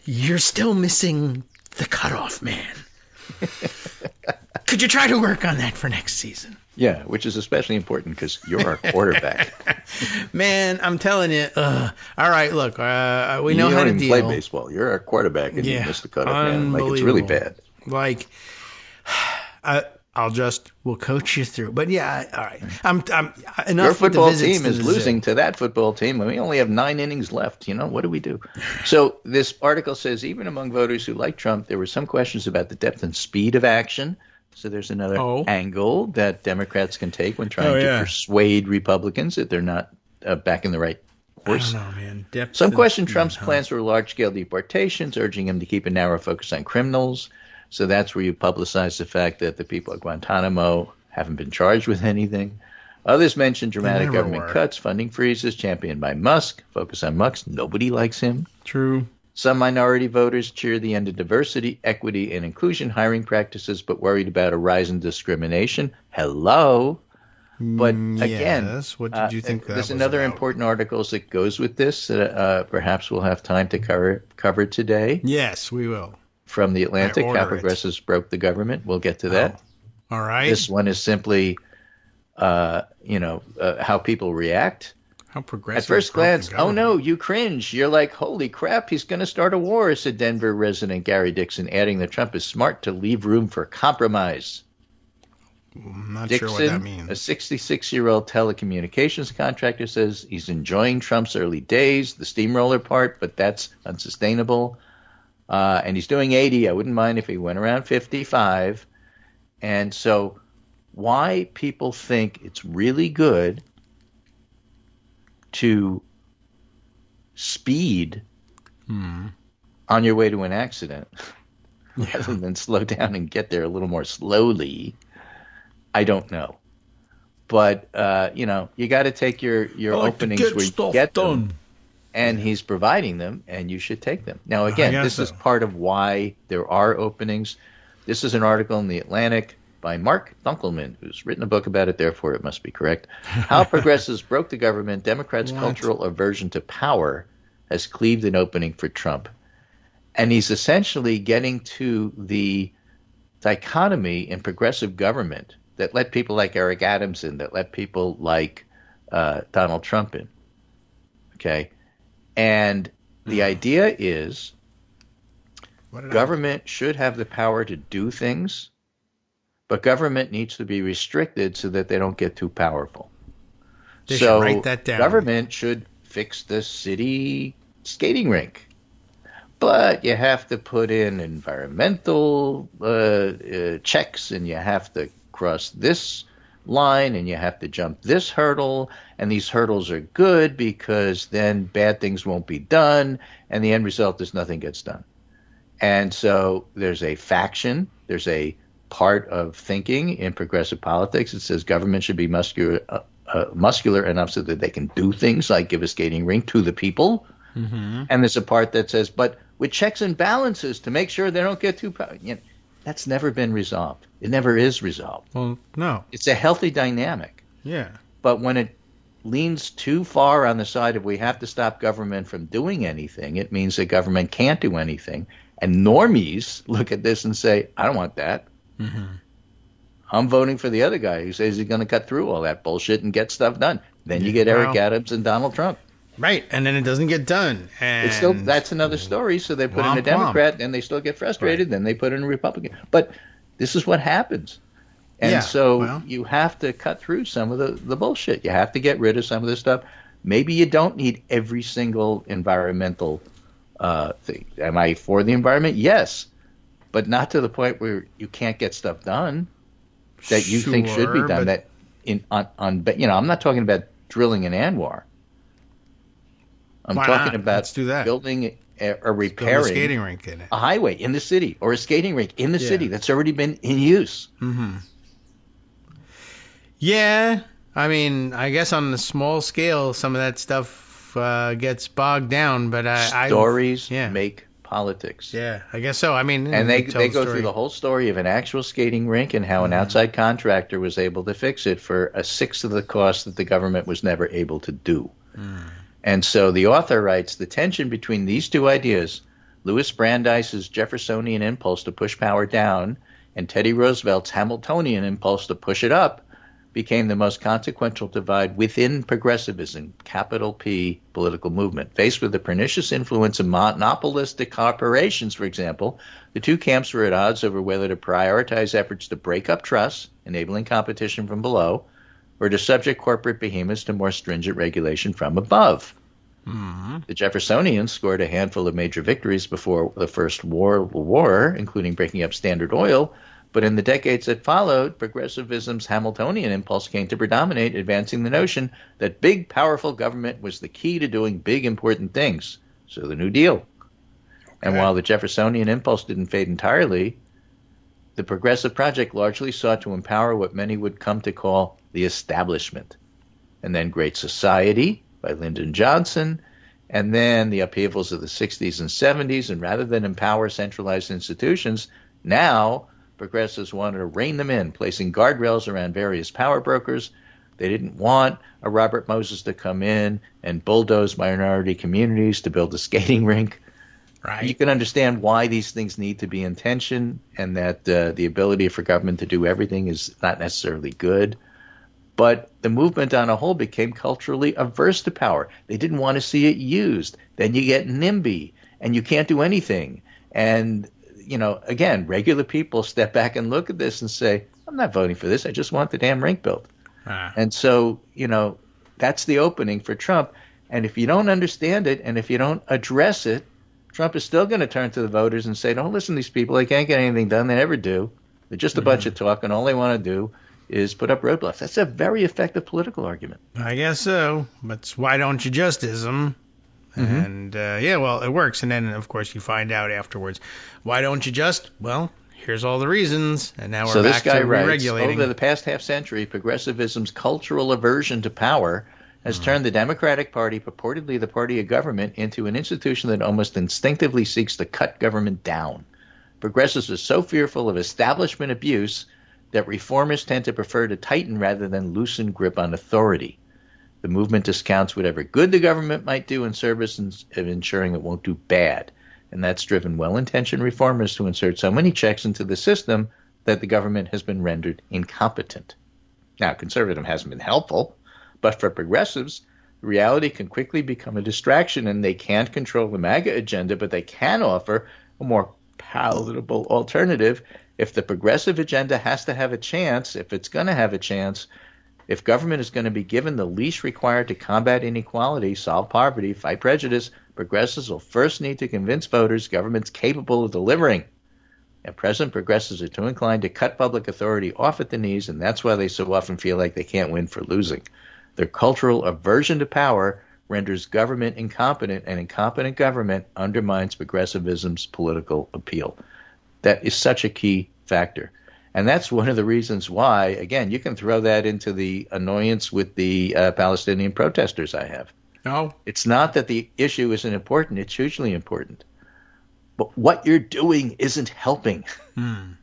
you're still missing the cutoff man. Could you try to work on that for next season? Yeah, which is especially important because you're our quarterback. Man, I'm telling you. All right, look, we know how to deal. You don't even play baseball. You're our quarterback and you missed the cutoff man. It's really bad. We'll coach you through. But yeah, all right. Enough. Your football team is losing to that football team, and we only have 9 innings left. What do we do? So this article says even among voters who like Trump, there were some questions about the depth and speed of action. So there's another angle that Democrats can take when trying to persuade Republicans that they're not back in the right horse. I don't know, man. Depth some question Trump's plans for large-scale deportations, urging him to keep a narrow focus on criminals. So that's where you publicize the fact that the people at Guantanamo haven't been charged with anything. Others mention dramatic government cuts, funding freezes, championed by Musk. Focus on Musk. Nobody likes him. True. Some minority voters cheer the end of diversity, equity, and inclusion hiring practices, but worried about a rise in discrimination. Hello. But again, what did you think there's another important article that goes with this that perhaps we'll have time to cover today. Yes, we will. From the Atlantic, how progressives broke the government. We'll get to that. All right. This one is simply, how people react. How progressive. At first glance, oh no, you cringe. You're like, holy crap, he's going to start a war, said Denver resident Gary Dixon, adding that Trump is smart to leave room for compromise. I'm not Dixon, sure what that means. A 66-year-old telecommunications contractor, says he's enjoying Trump's early days, the steamroller part, but that's unsustainable. And he's doing 80. I wouldn't mind if he went around 55. And so why people think it's really good to speed on your way to an accident rather than slow down and get there a little more slowly, I don't know. But, you got to take your openings where you get them. And he's providing them, and you should take them. Now, again, this is part of why there are openings. This is an article in The Atlantic by Mark Dunkelman, who's written a book about it, therefore it must be correct. How Progressives Broke the Government, Democrats' Cultural Aversion to Power has Cleaved an Opening for Trump. And he's essentially getting to the dichotomy in progressive government that let people like Eric Adams in, that let people like Donald Trump in. Okay? And the idea is government should have the power to do things, but government needs to be restricted so that they don't get too powerful. They should write that down. Government should fix the city skating rink, but you have to put in environmental checks, and you have to cross this line, and you have to jump this hurdle, and these hurdles are good because then bad things won't be done, and the end result is nothing gets done. And so there's a faction, there's a part of thinking in progressive politics that says government should be muscular enough so that they can do things like give a skating rink to the people. Mm-hmm. And there's a part that says, but with checks and balances to make sure they don't get too powerful. That's never been resolved. It never is resolved. Well, no. It's a healthy dynamic. Yeah. But when it leans too far on the side of we have to stop government from doing anything, it means that government can't do anything. And normies look at this and say, I don't want that. Mm-hmm. I'm voting for the other guy who says he's going to cut through all that bullshit and get stuff done. Then you get Eric Adams and Donald Trump. Right, and then it doesn't get done. And it's still, that's another story. So they put in a Democrat, and they still get frustrated. Right. Then they put in a Republican. But this is what happens. And you have to cut through some of the bullshit. You have to get rid of some of this stuff. Maybe you don't need every single environmental thing. Am I for the environment? Yes. But not to the point where you can't get stuff done that you think should be done. That I'm not talking about drilling in Anwar. I'm talking about building or repairing a skating rink in it. A highway in the city or a skating rink in the city that's already been in use. Mm-hmm. Yeah, I mean, I guess on the small scale, some of that stuff gets bogged down, but stories make politics. Yeah, I guess so. I mean, and they go through the whole story of an actual skating rink and how an outside contractor was able to fix it for a sixth of the cost that the government was never able to do. And so the author writes, the tension between these two ideas, Louis Brandeis's Jeffersonian impulse to push power down and Teddy Roosevelt's Hamiltonian impulse to push it up, became the most consequential divide within progressivism, capital P, political movement. Faced with the pernicious influence of monopolistic corporations, for example, the two camps were at odds over whether to prioritize efforts to break up trusts, enabling competition from below, or to subject corporate behemoths to more stringent regulation from above. Mm-hmm. The Jeffersonians scored a handful of major victories before the First World War, including breaking up Standard Oil, but in the decades that followed, progressivism's Hamiltonian impulse came to predominate, advancing the notion that big, powerful government was the key to doing big, important things. So the New Deal. Okay. And while the Jeffersonian impulse didn't fade entirely, The Progressive Project largely sought to empower what many would come to call the establishment. And then Great Society by Lyndon Johnson, and then the upheavals of the 60s and 70s. And rather than empower centralized institutions, now progressives wanted to rein them in, placing guardrails around various power brokers. They didn't want a Robert Moses to come in and bulldoze minority communities to build a skating rink. Right. You can understand why these things need to be in tension, and that the ability for government to do everything is not necessarily good. But the movement on a whole became culturally averse to power. They didn't want to see it used. Then you get NIMBY, and you can't do anything. And, again, regular people step back and look at this and say, I'm not voting for this. I just want the damn rink built. And so, that's the opening for Trump. And if you don't understand it, and if you don't address it, Trump is still going to turn to the voters and say, don't listen to these people. They can't get anything done. They never do. They're just a bunch of talk, and all they want to do is put up roadblocks. That's a very effective political argument. I guess so. But why don't you justism? And, well, it works. And then, of course, you find out afterwards, why don't you just? Well, here's all the reasons. And now we're back to re-regulating. Over the past half century, progressivism's cultural aversion to power has turned the Democratic Party, purportedly the party of government, into an institution that almost instinctively seeks to cut government down. Progressives are so fearful of establishment abuse that reformers tend to prefer to tighten rather than loosen grip on authority. The movement discounts whatever good the government might do in service of ensuring it won't do bad. And that's driven well-intentioned reformers to insert so many checks into the system that the government has been rendered incompetent. Now, conservatism hasn't been helpful, but for progressives, reality can quickly become a distraction, and they can't control the MAGA agenda, but they can offer a more palatable alternative. If the progressive agenda has to have a chance, if it's going to have a chance, if government is going to be given the leash required to combat inequality, solve poverty, fight prejudice, progressives will first need to convince voters government's capable of delivering. At present, progressives are too inclined to cut public authority off at the knees, and that's why they so often feel like they can't win for losing. Their cultural aversion to power renders government incompetent, and incompetent government undermines progressivism's political appeal. That is such a key factor. And that's one of the reasons why, again, you can throw that into the annoyance with the Palestinian protesters I have. No. It's not that the issue isn't important. It's hugely important. But what you're doing isn't helping. And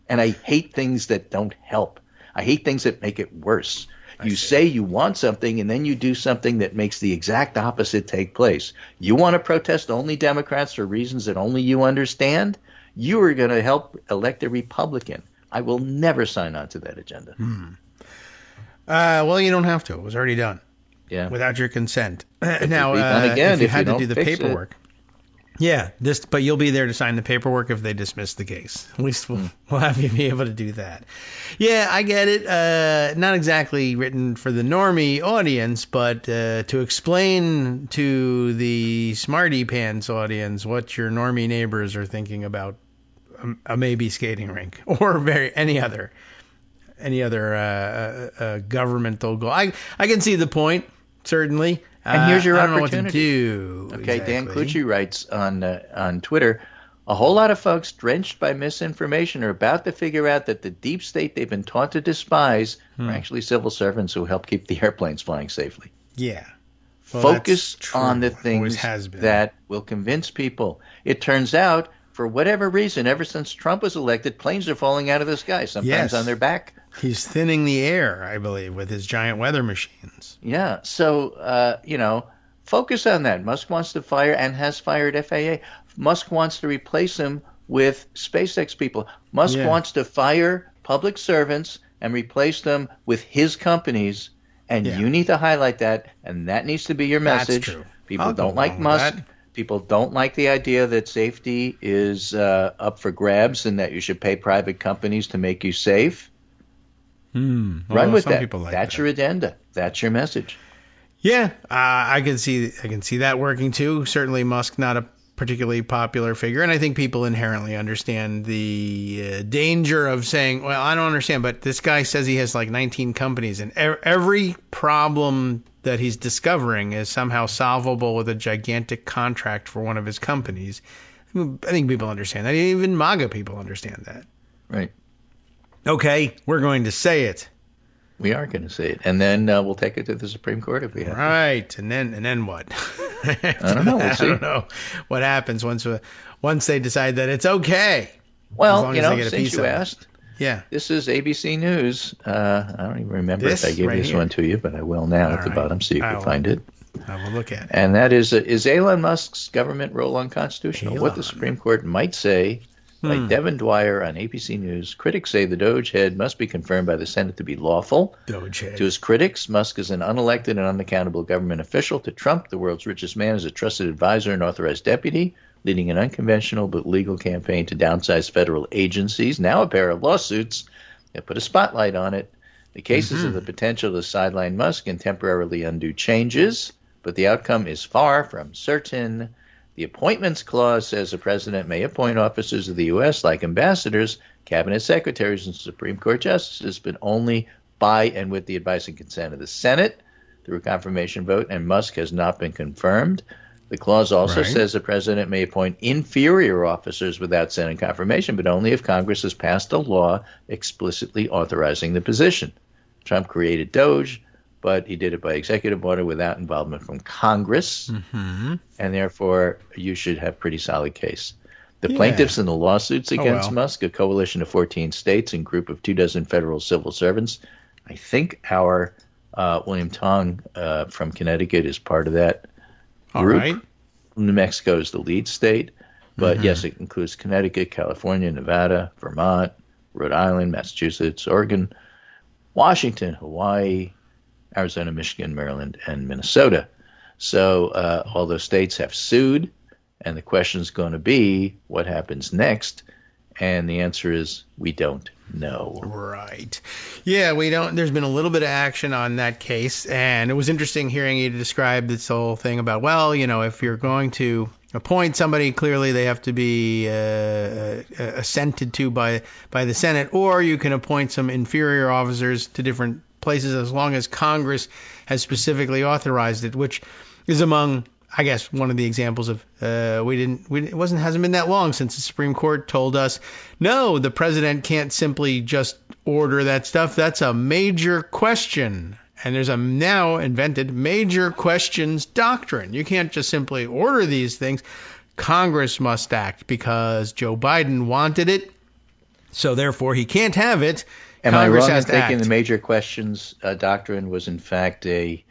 I hate things that don't help. I hate things that make it worse. You say you want something, and then you do something that makes the exact opposite take place. You want to protest only Democrats for reasons that only you understand? You are going to help elect a Republican. I will never sign on to that agenda. Well, you don't have to. It was already done. Yeah. Without your consent. Now, if you had to do the paperwork. Yeah, but you'll be there to sign the paperwork if they dismiss the case. At least we'll have you be able to do that. Yeah, I get it. Not exactly written for the normie audience, but to explain to the smarty pants audience what your normie neighbors are thinking about a maybe skating rink or any other governmental goal. I can see the point, certainly. And here's your opportunity. I don't know what to do. Okay, exactly. Dan Clucci writes on Twitter, a whole lot of folks drenched by misinformation are about to figure out that the deep state they've been taught to despise are actually civil servants who help keep the airplanes flying safely. Yeah. Well, focus on the things that will convince people. It turns out, for whatever reason, ever since Trump was elected, planes are falling out of the sky, sometimes on their back. He's thinning the air, I believe, with his giant weather machines. Yeah, so, focus on that. Musk wants to fire and has fired FAA. Musk wants to replace him with SpaceX people. Musk wants to fire public servants and replace them with his companies, and you need to highlight that, and that needs to be your message. That's true. People don't like Musk. People don't like the idea that safety is up for grabs and that you should pay private companies to make you safe. Run with that. That's your agenda. That's your message. Yeah, I can see that working too. Certainly Musk not a particularly popular figure, and I think people inherently understand the danger of saying, well, I don't understand, but this guy says he has like 19 companies, and every problem that he's discovering is somehow solvable with a gigantic contract for one of his companies. I think people understand that. Even MAGA people understand that. Right. Okay, we're going to say it. We are going to say it, and then we'll take it to the Supreme Court if we have to. And then what? I don't know. We'll see. I don't know what happens once they decide that it's okay. Well, since you asked, yeah, this is ABC News. I don't even remember if I gave right this here. one to you, but I will now All at the right. bottom so you can find it. I will look at it. And that is Elon Musk's government role unconstitutional? What the Supreme Court might say. By Devin Dwyer on ABC News. Critics say the Doge head must be confirmed by the Senate to be lawful. Doge head. To his critics, Musk is an unelected and unaccountable government official. To Trump, the world's richest man, is a trusted advisor and authorized deputy, leading an unconventional but legal campaign to downsize federal agencies. Now a pair of lawsuits that put a spotlight on it. The cases have the potential to sideline Musk and temporarily undo changes, but the outcome is far from certain. The Appointments Clause says the president may appoint officers of the U.S. like ambassadors, cabinet secretaries, and Supreme Court justices, but only by and with the advice and consent of the Senate through a confirmation vote, and Musk has not been confirmed. The clause also says the president may appoint inferior officers without Senate confirmation, but only if Congress has passed a law explicitly authorizing the position. Trump created Doge, but he did it by executive order without involvement from Congress, and therefore you should have a pretty solid case. The plaintiffs in the lawsuits against Musk, a coalition of 14 states and group of 24 federal civil servants. I think our William Tong from Connecticut is part of that group. All right. New Mexico is the lead state, but yes, it includes Connecticut, California, Nevada, Vermont, Rhode Island, Massachusetts, Oregon, Washington, Hawaii, Arizona, Michigan, Maryland, and Minnesota. So all those states have sued, and the question is going to be what happens next, and the answer is we don't know. Right. Yeah, we don't. There's been a little bit of action on that case, and it was interesting hearing you describe this whole thing about, well, if you're going to appoint somebody, clearly they have to be assented to by the Senate, or you can appoint some inferior officers to different places as long as Congress has specifically authorized it, which is among, I guess, one of the examples of hasn't been that long since the Supreme Court told us, no, the president can't simply just order that stuff. That's a major question. And there's a now invented major questions doctrine. You can't just simply order these things. Congress must act because Joe Biden wanted it. So therefore he can't have it. Am Congress I wrong has in to thinking act. the major questions doctrine was in fact a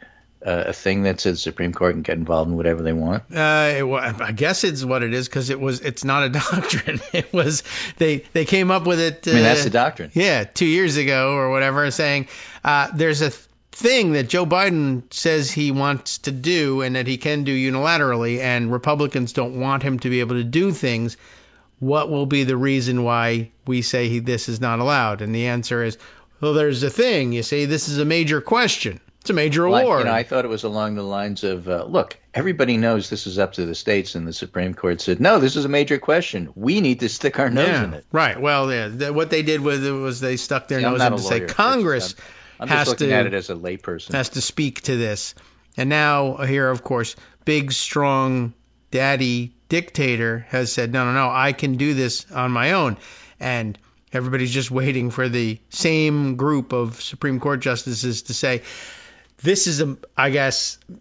thing that said the Supreme Court can get involved in whatever they want? I guess it's what it is because it's not a doctrine. It was they came up with it. That's the doctrine. Yeah, 2 years ago or whatever, saying there's a thing that Joe Biden says he wants to do and that he can do unilaterally, and Republicans don't want him to be able to do things. What will be the reason why we say this is not allowed? And the answer is, well, there's a thing. You see, this is a major question. It's a major award. I thought it was along the lines of, look, everybody knows this is up to the states, and the Supreme Court said, no, this is a major question. We need to stick our nose in it. Right. Well, what they did was they stuck their nose in to say Congress I'm just looking at it as a layperson. Has to speak to this. And now here, of course, big, strong daddy dictator has said, no, I can do this on my own. And everybody's just waiting for the same group of Supreme Court justices to say, this is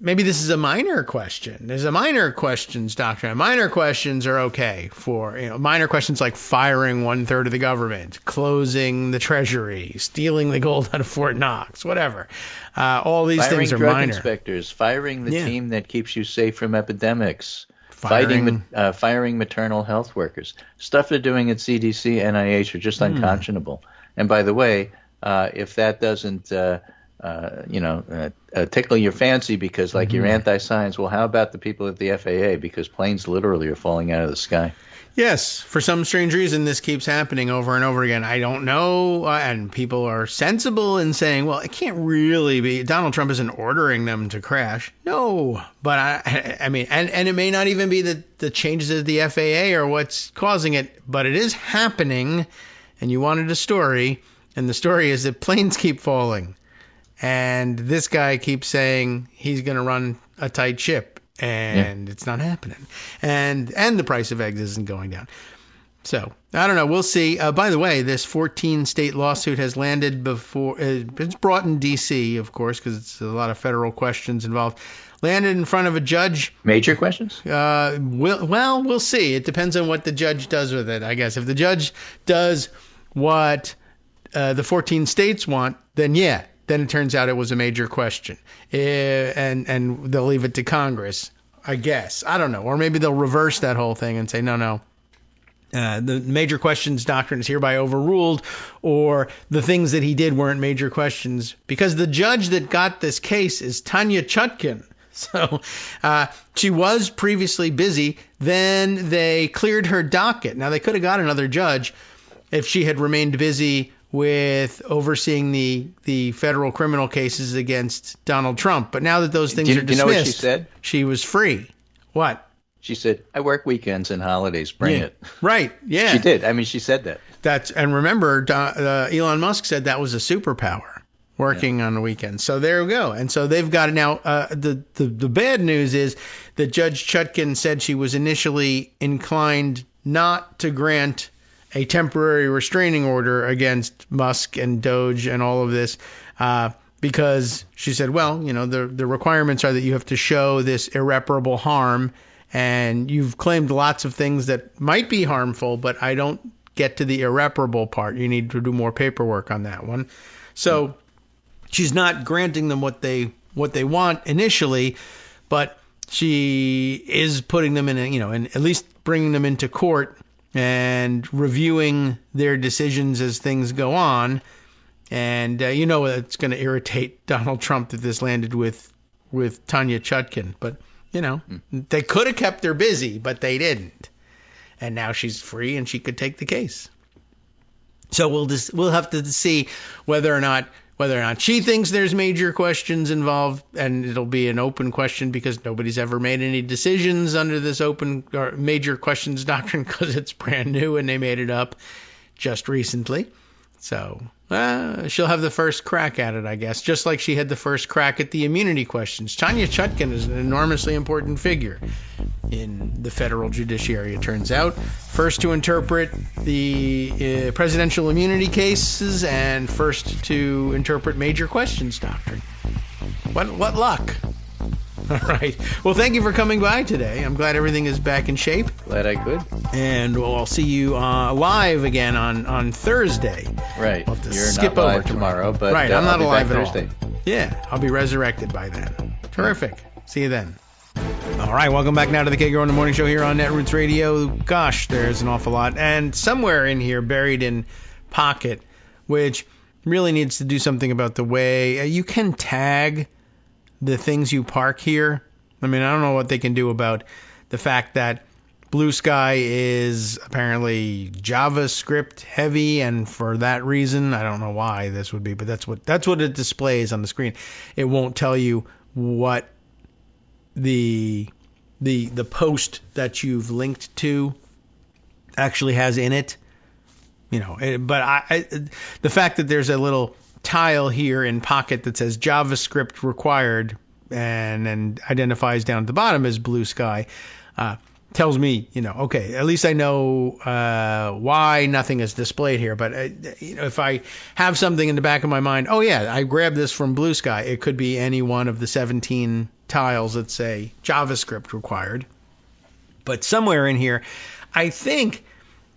maybe this is a minor question. There's a minor questions doctrine. Minor questions are okay for, minor questions like firing 1/3 of the government, closing the treasury, stealing the gold out of Fort Knox, whatever. All these things are drug minor. Inspectors, firing the team that keeps you safe from epidemics, firing maternal health workers. Stuff they're doing at CDC, NIH are just unconscionable. And by the way, if that doesn't tickle your fancy because you're anti-science, well, how about the people at the FAA? Because planes literally are falling out of the sky. Yes, for some strange reason, this keeps happening over and over again. I don't know, and people are sensible in saying, well, it can't really be. Donald Trump isn't ordering them to crash. No, but I mean, and it may not even be the changes at the FAA or what's causing it, but it is happening, and you wanted a story, and the story is that planes keep falling, and this guy keeps saying he's going to run a tight ship. And it's not happening. And the price of eggs isn't going down. So, I don't know. We'll see. By the way, this 14-state lawsuit has landed before. It's brought in D.C., of course, because it's a lot of federal questions involved. Landed in front of a judge. Major questions? We'll see. It depends on what the judge does with it, I guess. If the judge does what the 14 states want, then yeah. Then it turns out it was a major question. And they'll leave it to Congress, I guess. I don't know. Or maybe they'll reverse that whole thing and say, no. The major questions doctrine is hereby overruled, or the things that he did weren't major questions, because the judge that got this case is Tanya Chutkin. So she was previously busy. Then they cleared her docket. Now, they could have got another judge if she had remained busy with overseeing the federal criminal cases against Donald Trump. But now that those things are dismissed, do you know what she said? She was free. What? She said, I work weekends and holidays. Bring it. Right. Yeah. She did. I mean, she said that. And remember, Elon Musk said that was a superpower, working on the weekends. So there we go. And so they've got it now. The bad news is that Judge Chutkin said she was initially inclined not to grant a temporary restraining order against Musk and Doge and all of this, because she said, well, the requirements are that you have to show this irreparable harm. And you've claimed lots of things that might be harmful, but I don't get to the irreparable part. You need to do more paperwork on that one. So she's not granting them what they want initially, but she is putting them in, and at least bringing them into court and reviewing their decisions as things go on. And it's going to irritate Donald Trump that this landed with Tanya Chutkin, but. They could have kept her busy, but they didn't. And now she's free and she could take the case. So we'll have to see whether or not she thinks there's major questions involved, and it'll be an open question because nobody's ever made any decisions under this open or major questions doctrine because it's brand new and they made it up just recently. So she'll have the first crack at it, I guess, just like she had the first crack at the immunity questions. Tanya Chutkin is an enormously important figure in the federal judiciary, it turns out. First to interpret the presidential immunity cases and first to interpret major questions doctrine. What luck. All right. Well, thank you for coming by today. I'm glad everything is back in shape. Glad I could. And I'll see you live again on Thursday. Right. We'll have to You're skip not over live tomorrow, but right. I'm not I'll alive be back at Thursday. all. Yeah. I'll be resurrected by then. Terrific. See you then. All right. Welcome back now to the Kagro in the Morning Show here on Netroots Radio. Gosh, there's an awful lot. And somewhere in here, buried in Pocket, which really needs to do something about the way you can tag the things you park here. I mean, I don't know what they can do about the fact that Blue Sky is apparently JavaScript heavy, and for that reason, I don't know why this would be, but that's what it displays on the screen. It won't tell you what the post that you've linked to actually has in it. But the fact that there's a little tile here in Pocket that says JavaScript required and identifies down at the bottom as Blue Sky tells me, okay, at least I know why nothing is displayed here. But if I have something in the back of my mind, oh yeah, I grabbed this from Blue Sky, it could be any one of the 17 tiles that say JavaScript required. But somewhere in here, I think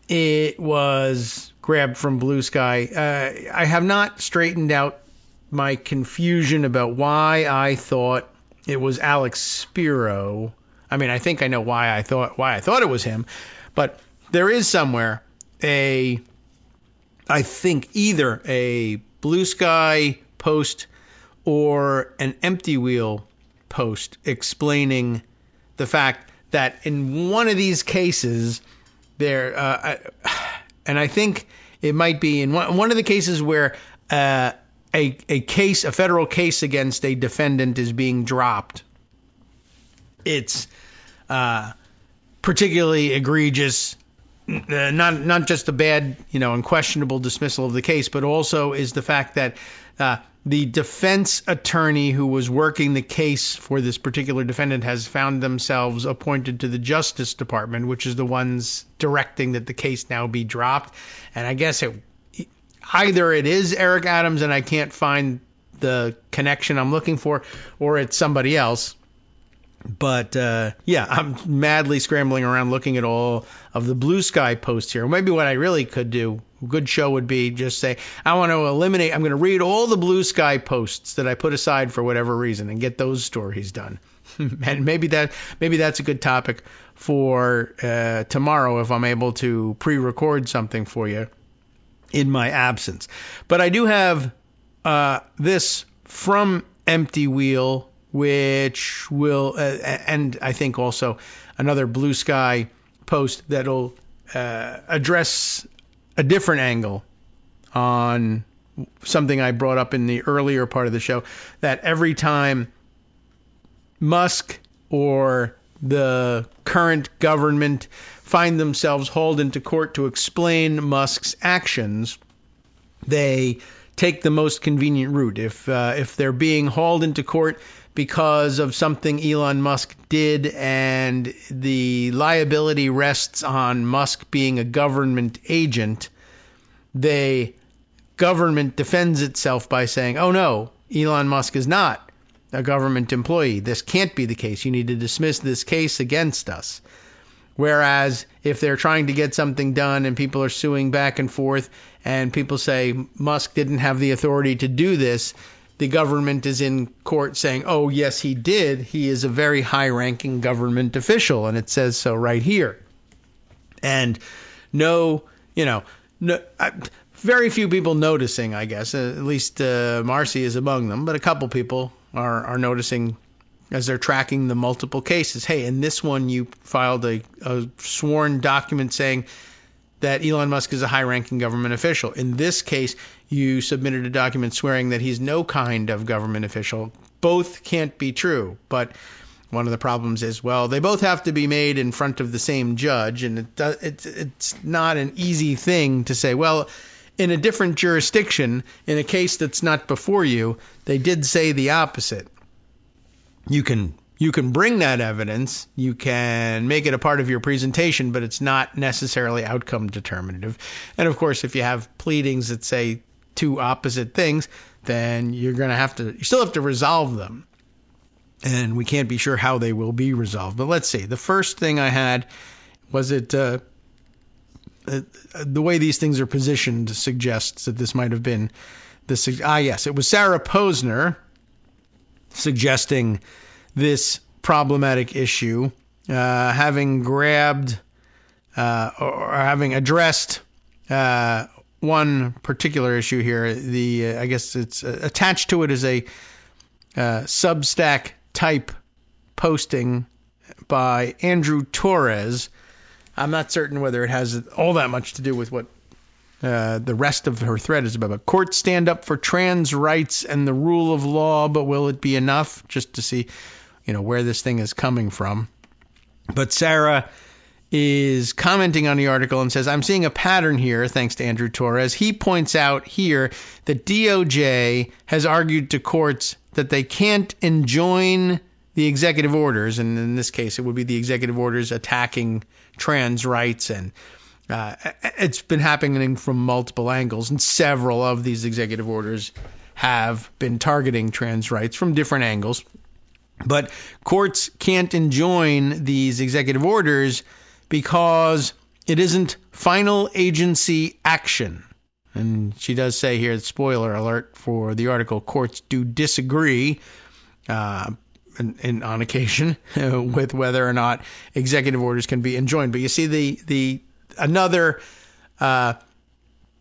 it was grabbed from Blue Sky. I have not straightened out my confusion about why I thought it was Alex Spiro. I mean, I think I know why I thought it was him, but there is somewhere I think either a Blue Sky post or an Empty Wheel post explaining the fact that in one of these cases there, and I think it might be in one of the cases where a federal case against a defendant is being dropped. It's particularly egregious not just a bad, and questionable dismissal of the case, but also is the fact that the defense attorney who was working the case for this particular defendant has found themselves appointed to the Justice Department, which is the ones directing that the case now be dropped. And I guess either it is Eric Adams and I can't find the connection I'm looking for, or it's somebody else. But I'm madly scrambling around looking at all of the Blue Sky posts here. Maybe what I really could do, a good show would be just say, I'm going to read all the Blue Sky posts that I put aside for whatever reason and get those stories done. And maybe that's a good topic for tomorrow if I'm able to pre-record something for you in my absence. But I do have this from Empty Wheel, which will, and I think also another Blue Sky post that'll address a different angle on something I brought up in the earlier part of the show, that every time Musk or the current government find themselves hauled into court to explain Musk's actions, they take the most convenient route. If they're being hauled into court because of something Elon Musk did and the liability rests on Musk being a government agent, the government defends itself by saying, oh no, Elon Musk is not a government employee. This can't be the case. You need to dismiss this case against us. Whereas if they're trying to get something done and people are suing back and forth and people say Musk didn't have the authority to do this, the government is in court saying, oh, yes, he did. He is a very high-ranking government official, and it says so right here. And very few people noticing, I guess. At least Marcy is among them, but a couple people are noticing as they're tracking the multiple cases. Hey, in this one, you filed a sworn document saying that Elon Musk is a high-ranking government official. In this case, you submitted a document swearing that he's no kind of government official. Both can't be true, but one of the problems is, well, they both have to be made in front of the same judge, and it's not an easy thing to say, well, in a different jurisdiction, in a case that's not before you, they did say the opposite. You can bring that evidence, you can make it a part of your presentation, but it's not necessarily outcome determinative. And of course, if you have pleadings that say two opposite things, then you still have to resolve them. And we can't be sure how they will be resolved. But let's see. The first thing I had was the way these things are positioned suggests that this might have been yes, it was Sarah Posner suggesting this problematic issue, having grabbed or having addressed one particular issue here. I guess it's attached to it as a Substack type posting by Andrew Torres. I'm not certain whether it has all that much to do with what the rest of her thread is about. Courts stand up for trans rights and the rule of law, but will it be enough? Just to see, where this thing is coming from. But Sarah is commenting on the article and says, I'm seeing a pattern here, thanks to Andrew Torres. He points out here that DOJ has argued to courts that they can't enjoin the executive orders, and in this case, it would be the executive orders attacking trans rights, and it's been happening from multiple angles, and several of these executive orders have been targeting trans rights from different angles. But courts can't enjoin these executive orders because it isn't final agency action. And she does say here, spoiler alert for the article, courts do disagree on occasion with whether or not executive orders can be enjoined. But you see the another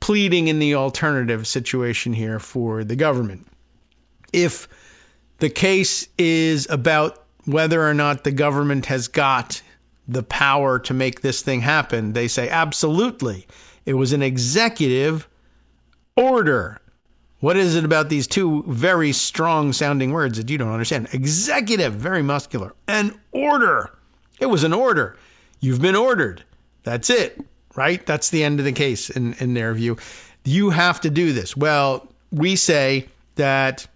pleading in the alternative situation here for the government. If the case is about whether or not the government has got the power to make this thing happen, they say absolutely. It was an executive order. What is it about these two very strong sounding words that you don't understand? Executive, very muscular. An order. It was an order. You've been ordered. That's it. right? That's the end of the case in their view. You have to do this. Well, we say that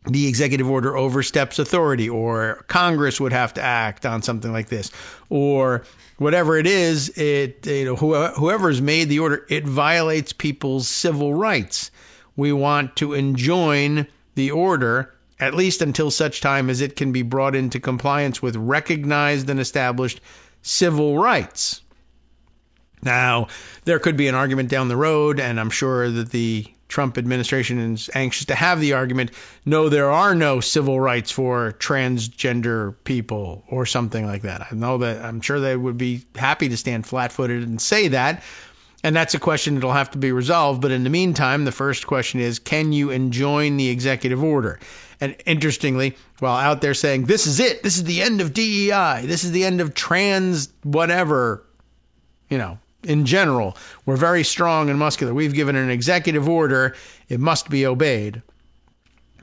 the executive order oversteps authority, or Congress would have to act on something like this, or whatever it is, whoever's made the order, it violates people's civil rights. We want to enjoin the order, at least until such time as it can be brought into compliance with recognized and established civil rights. Now, there could be an argument down the road, and I'm sure that the Trump administration is anxious to have the argument, no, there are no civil rights for transgender people or something like that. I'm sure they would be happy to stand flat-footed and say that, and that's a question that'll have to be resolved. But in the meantime, the first question is, can you enjoin the executive order? And interestingly, while out there saying, this is it, this is the end of DEI, this is the end of trans whatever, in general, we're very strong and muscular. We've given an executive order. It must be obeyed.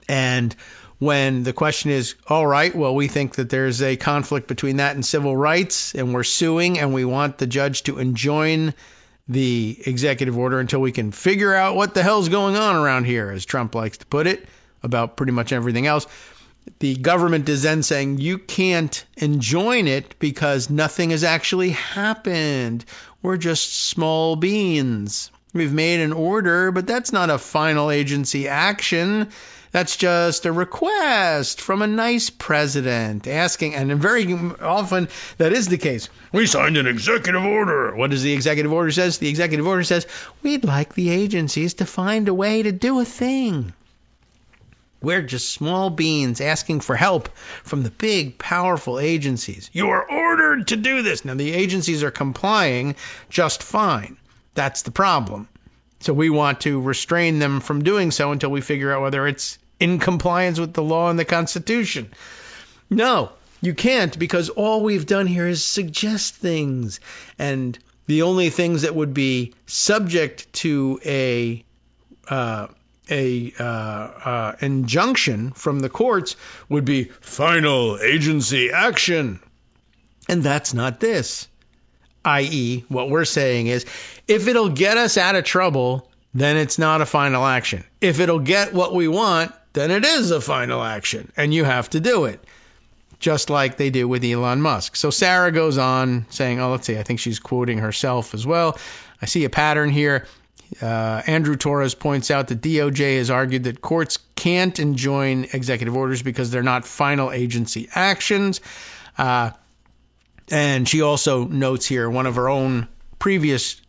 And when the question is, all right, well, we think that there's a conflict between that and civil rights, and we're suing, and we want the judge to enjoin the executive order until we can figure out what the hell's going on around here, as Trump likes to put it, about pretty much everything else. The government is then saying you can't enjoin it because nothing has actually happened. We're just small beans. We've made an order, but that's not a final agency action. That's just a request from a nice president asking, and very often that is the case. We signed an executive order. What does the executive order say? The executive order says, we'd like the agencies to find a way to do a thing. We're just small beans asking for help from the big, powerful agencies. You are ordered to do this. Now, the agencies are complying just fine. That's the problem. So we want to restrain them from doing so until we figure out whether it's in compliance with the law and the Constitution. No, you can't, because all we've done here is suggest things. And the only things that would be subject to a injunction from the courts would be final agency action. And that's not this. I.e., what we're saying is, if it'll get us out of trouble, then it's not a final action. If it'll get what we want, then it is a final action, and you have to do it, just like they do with Elon Musk. So Sarah goes on saying, let's see, I think she's quoting herself as well. I see a pattern here. Andrew Torres points out that DOJ has argued that courts can't enjoin executive orders because they're not final agency actions. And she also notes here one of her own previous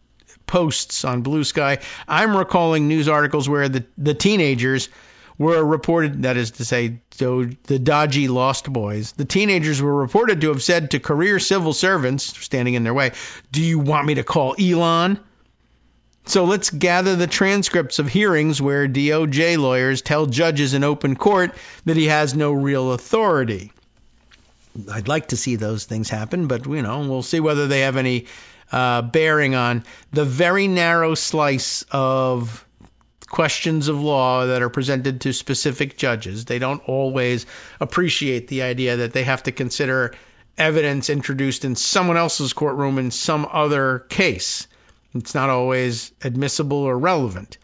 posts on Blue Sky. I'm recalling news articles where the teenagers were reported, that is to say, the dodgy lost boys, the teenagers were reported to have said to career civil servants standing in their way, do you want me to call Elon? So let's gather the transcripts of hearings where DOJ lawyers tell judges in open court that he has no real authority. I'd like to see those things happen, but, we'll see whether they have any bearing on the very narrow slice of questions of law that are presented to specific judges. They don't always appreciate the idea that they have to consider evidence introduced in someone else's courtroom in some other case. It's not always admissible or relevant.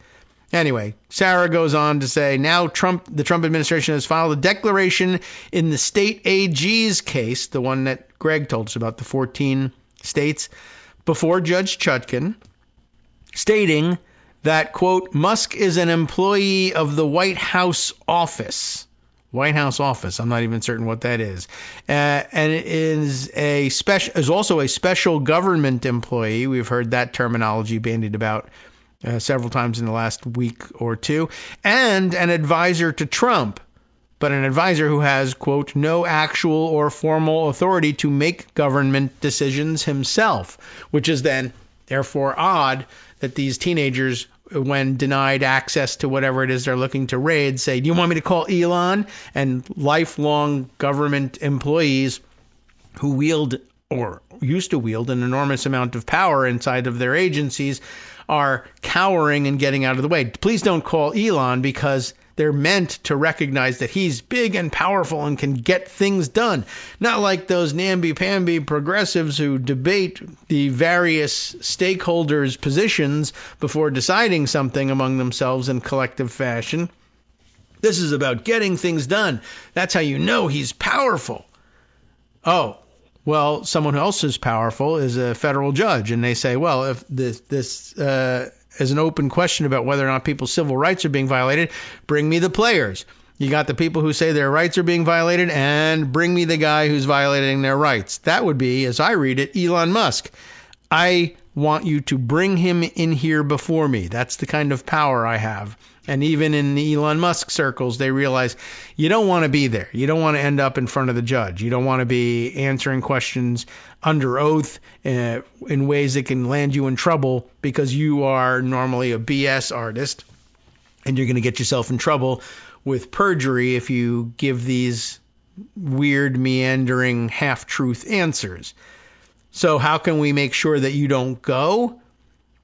Anyway, Sarah goes on to say, now the Trump administration has filed a declaration in the state AG's case, the one that Greg told us about, the 14 states, before Judge Chutkan, stating that, quote, Musk is an employee of the White House office. White House office. I'm not even certain what that is. And it is also a special government employee. We've heard that terminology bandied about several times in the last week or two. And an advisor to Trump, but an advisor who has, quote, no actual or formal authority to make government decisions himself, which is then, therefore, odd that these teenagers, when denied access to whatever it is they're looking to raid, say, do you want me to call Elon? And lifelong government employees who wield or used to wield an enormous amount of power inside of their agencies are cowering and getting out of the way. Please don't call Elon, because They're meant to recognize that he's big and powerful and can get things done. Not like those namby-pamby progressives who debate the various stakeholders' positions before deciding something among themselves in collective fashion. This is about getting things done. That's how you know he's powerful. Oh, well, someone else who's powerful is a federal judge, and they say, well, if this is an open question about whether or not people's civil rights are being violated, bring me the players. You got the people who say their rights are being violated, and bring me the guy who's violating their rights. That would be, as I read it, Elon Musk. I want you to bring him in here before me. That's the kind of power I have. And even in the Elon Musk circles, they realize you don't want to be there. You don't want to end up in front of the judge. You don't want to be answering questions under oath in ways that can land you in trouble because you are normally a BS artist, and you're going to get yourself in trouble with perjury if you give these weird, meandering, half-truth answers. So how can we make sure that you don't go?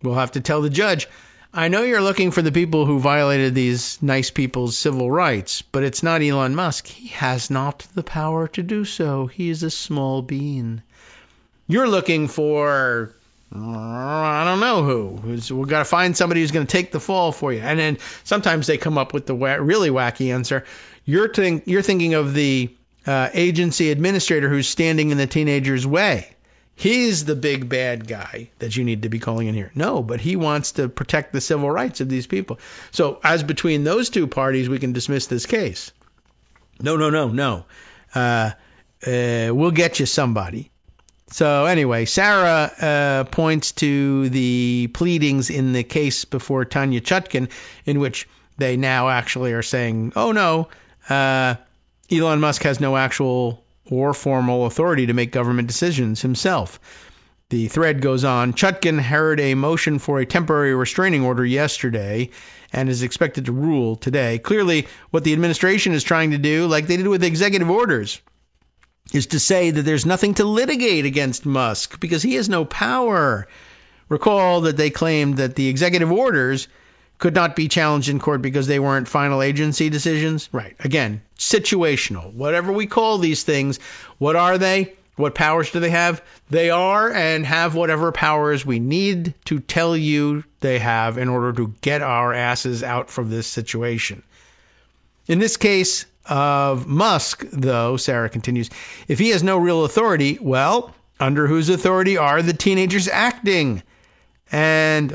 We'll have to tell the judge, I know you're looking for the people who violated these nice people's civil rights, but it's not Elon Musk. He has not the power to do so. He is a small bean. You're looking for, I don't know who. We've got to find somebody who's going to take the fall for you. And then sometimes they come up with the really wacky answer. You're thinking of the agency administrator who's standing in the teenager's way. He's the big bad guy that you need to be calling in here. No, but he wants to protect the civil rights of these people. So as between those two parties, we can dismiss this case. No. We'll get you somebody. So anyway, Sarah points to the pleadings in the case before Tanya Chutkan, in which they now actually are saying, oh no, Elon Musk has no actual or formal authority to make government decisions himself. The thread goes on. Chutkan heard a motion for a temporary restraining order yesterday and is expected to rule today. Clearly, what the administration is trying to do, like they did with executive orders, is to say that there's nothing to litigate against Musk because he has no power. Recall that they claimed that the executive orders could not be challenged in court because they weren't final agency decisions. Right. Again, situational. Whatever we call these things, what are they? What powers do they have? They are and have whatever powers we need to tell you they have in order to get our asses out from this situation. In this case of Musk, though, Sarah continues, if he has no real authority, well, under whose authority are the teenagers acting? And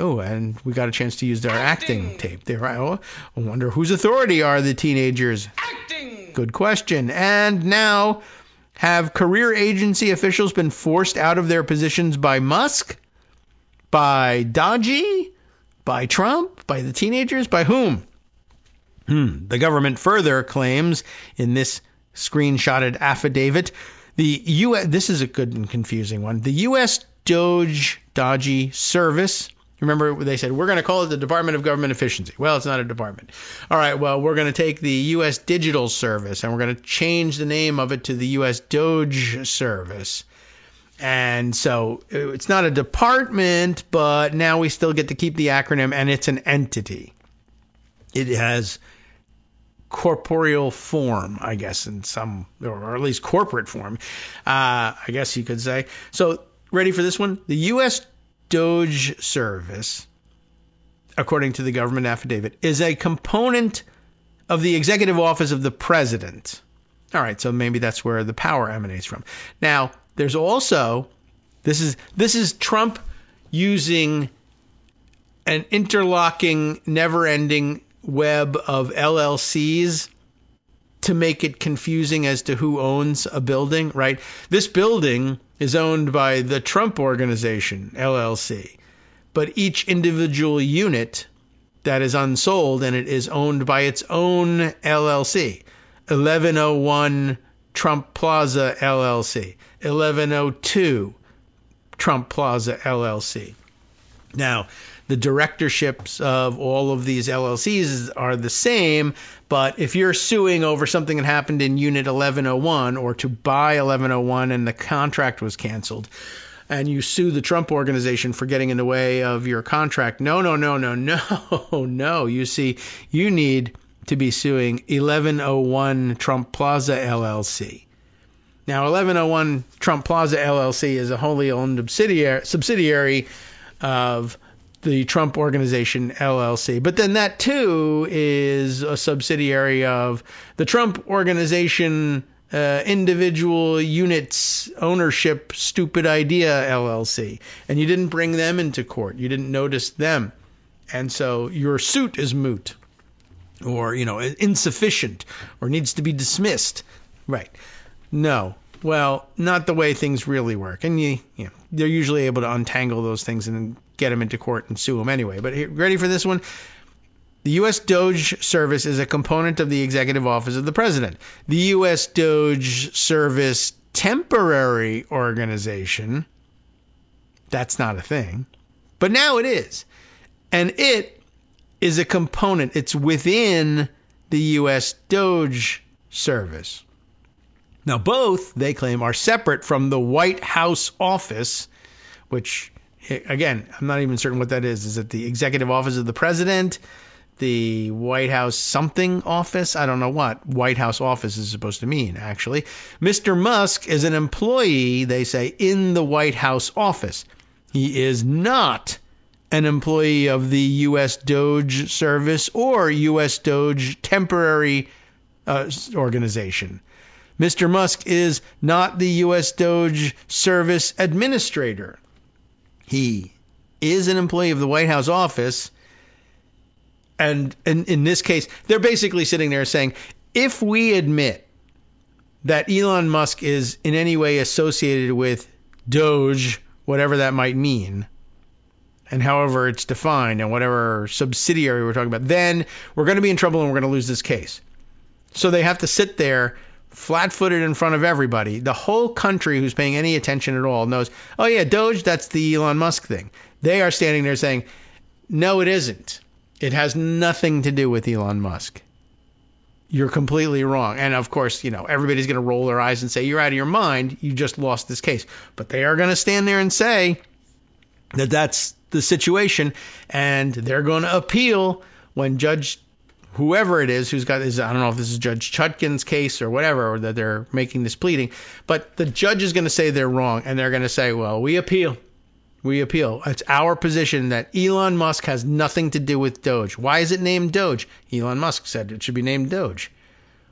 we got a chance to use our acting tape there. I wonder whose authority are the teenagers acting? Good question. And now, have career agency officials been forced out of their positions by Musk? By Dodgy? By Trump? By the teenagers? By whom? The government further claims in this screenshotted affidavit, the U.S. This is a good and confusing one. The U.S. Dodgy Service. Remember, they said, we're going to call it the Department of Government Efficiency. Well, it's not a department. All right, well, we're going to take the U.S. Digital Service, and we're going to change the name of it to the U.S. Doge Service. And so it's not a department, but now we still get to keep the acronym, and it's an entity. It has corporeal form, I guess, in some, or at least corporate form, I guess you could say. So, ready for this one? The U.S. Doge Service, according to the government affidavit, is a component of the executive office of the president. All right, so maybe that's where the power emanates from. Now, there's also, this is Trump using an interlocking, never-ending web of LLCs to make it confusing as to who owns a building, right? This building is owned by the Trump Organization, LLC, but each individual unit that is unsold and it is owned by its own LLC. 1101 Trump Plaza LLC, 1102 Trump Plaza LLC. Now, the directorships of all of these LLCs are the same, but if you're suing over something that happened in Unit 1101 or to buy 1101 and the contract was canceled, and you sue the Trump Organization for getting in the way of your contract, no. You see, you need to be suing 1101 Trump Plaza LLC. Now, 1101 Trump Plaza LLC is a wholly owned subsidiary of the Trump Organization LLC. But then that, too, is a subsidiary of the Trump Organization Individual Units Ownership Stupid Idea LLC. And you didn't bring them into court. You didn't notice them. And so your suit is moot or, insufficient or needs to be dismissed. Right. No. Well, not the way things really work. And they're usually able to untangle those things and get them into court and sue them anyway. But ready for this one? The U.S. Doge Service is a component of the Executive Office of the President. The U.S. Doge Service Temporary Organization, that's not a thing. But now it is. And it is a component. It's within the U.S. Doge Service. Now, both, they claim, are separate from the White House office, which, again, I'm not even certain what that is. Is it the Executive Office of the President? The White House something office? I don't know what White House office is supposed to mean, actually. Mr. Musk is an employee, they say, in the White House office. He is not an employee of the U.S. Doge Service or U.S. Doge Temporary Organization. Mr. Musk is not the U.S. Doge Service Administrator. He is an employee of the White House office. And in this case, they're basically sitting there saying, if we admit that Elon Musk is in any way associated with Doge, whatever that might mean, and however it's defined and whatever subsidiary we're talking about, then we're going to be in trouble and we're going to lose this case. So they have to sit there flat-footed in front of everybody. The whole country who's paying any attention at all knows, oh yeah, Doge, that's the Elon Musk thing. They are standing there saying, no, it isn't. It has nothing to do with Elon Musk. You're completely wrong. And of course, everybody's going to roll their eyes and say, you're out of your mind. You just lost this case. But they are going to stand there and say that that's the situation. And they're going to appeal when Judge whoever it is who's got this, I don't know if this is Judge Chutkin's case or whatever, or that they're making this pleading, but the judge is going to say they're wrong, and they're going to say, well, we appeal. We appeal. It's our position that Elon Musk has nothing to do with Doge. Why is it named Doge? Elon Musk said it should be named Doge.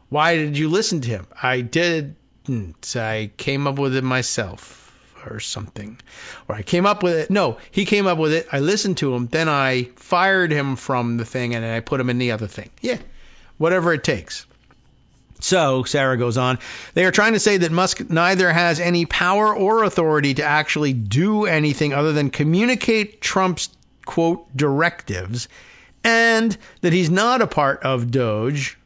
Why did you listen to him? I didn't. I came up with it myself or something. Or I came up with it. No, he came up with it. I listened to him. Then I fired him from the thing and I put him in the other thing. Yeah, whatever it takes. So, Sarah goes on, they are trying to say that Musk neither has any power or authority to actually do anything other than communicate Trump's, quote, directives, and that he's not a part of Doge.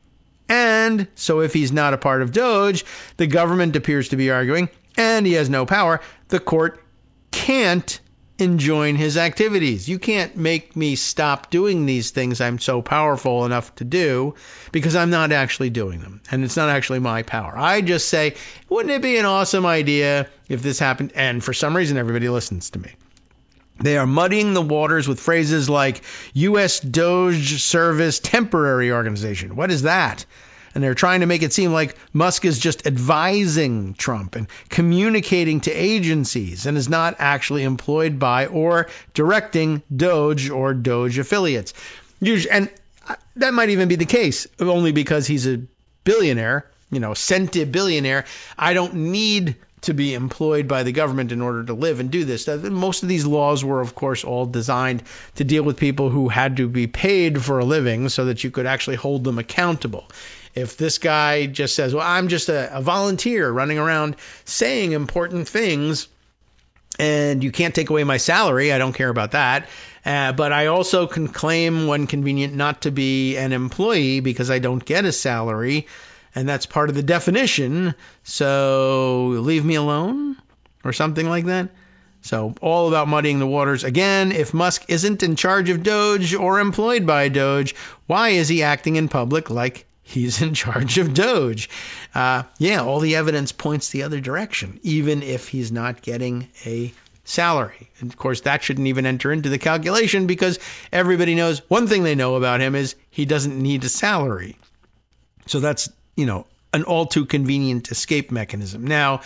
And so if he's not a part of Doge, the government appears to be arguing, and he has no power, the court can't enjoin his activities. You can't make me stop doing these things I'm so powerful enough to do because I'm not actually doing them. And it's not actually my power. I just say, wouldn't it be an awesome idea if this happened? And for some reason, everybody listens to me. They are muddying the waters with phrases like U.S. Doge Service Temporary Organization. What is that? And they're trying to make it seem like Musk is just advising Trump and communicating to agencies and is not actually employed by or directing Doge or Doge affiliates. And that might even be the case, only because he's a billionaire, centibillionaire. I don't need to be employed by the government in order to live and do this. Most of these laws were, of course, all designed to deal with people who had to be paid for a living so that you could actually hold them accountable. If this guy just says, well, I'm just a volunteer running around saying important things and you can't take away my salary, I don't care about that. But I also can claim when convenient not to be an employee because I don't get a salary. And that's part of the definition. So leave me alone or something like that. So all about muddying the waters. Again, if Musk isn't in charge of Doge or employed by Doge, why is he acting in public like he's in charge of Doge? All the evidence points the other direction, even if he's not getting a salary. And of course, that shouldn't even enter into the calculation because everybody knows one thing they know about him is he doesn't need a salary. So that's, an all too convenient escape mechanism. Now,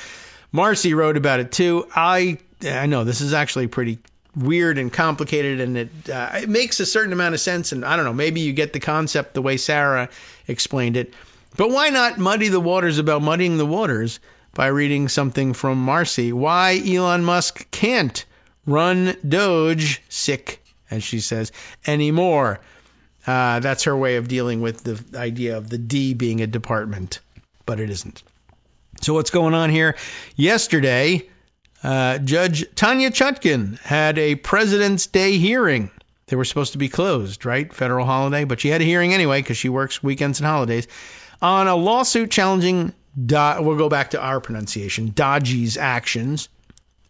Marcy wrote about it too. I know this is actually pretty weird and complicated, and it makes a certain amount of sense. And I don't know, maybe you get the concept the way Sarah explained it. But why not muddy the waters about muddying the waters by reading something from Marcy? Why Elon Musk can't run Doge, sick, as she says, anymore. That's her way of dealing with the idea of the D being a department, but it isn't. So what's going on here? Yesterday, Judge Tanya Chutkan had a President's Day hearing. They were supposed to be closed, right? Federal holiday, but she had a hearing anyway because she works weekends and holidays on a lawsuit challenging, we'll go back to our pronunciation, Dodgy's actions,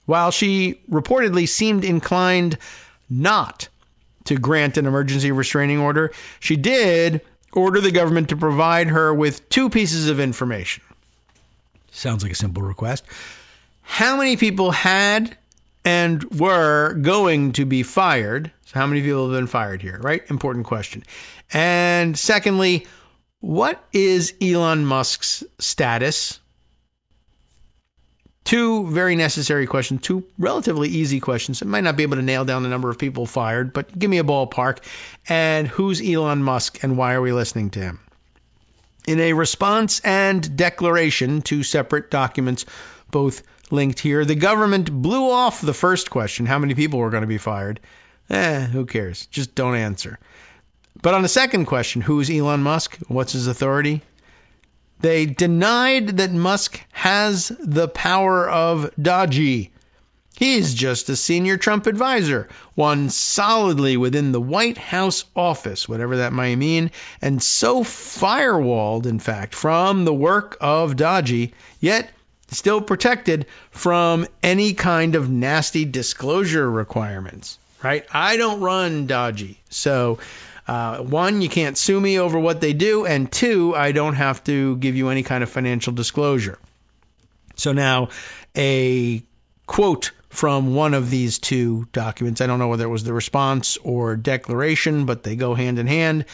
while she reportedly seemed inclined not to grant an emergency restraining order. She did order the government to provide her with two pieces of information. Sounds like a simple request. How many people had and were going to be fired? So how many people have been fired here, right? Important question. And secondly, what is Elon Musk's status? Two very necessary questions, two relatively easy questions. I might not be able to nail down the number of people fired, but give me a ballpark. And who's Elon Musk and why are we listening to him? In a response and declaration, two separate documents, both linked here, the government blew off the first question, how many people were going to be fired? Who cares? Just don't answer. But on the second question, who's Elon Musk? What's his authority? They denied that Musk has the power of Dodgy. He's just a senior Trump advisor, one solidly within the White House office, whatever that might mean, and so firewalled, in fact, from the work of Dodgy, yet still protected from any kind of nasty disclosure requirements, right? I don't run Dodgy, so one, you can't sue me over what they do, and two, I don't have to give you any kind of financial disclosure. So now a quote from one of these two documents. I don't know whether it was the response or declaration, but they go hand in hand.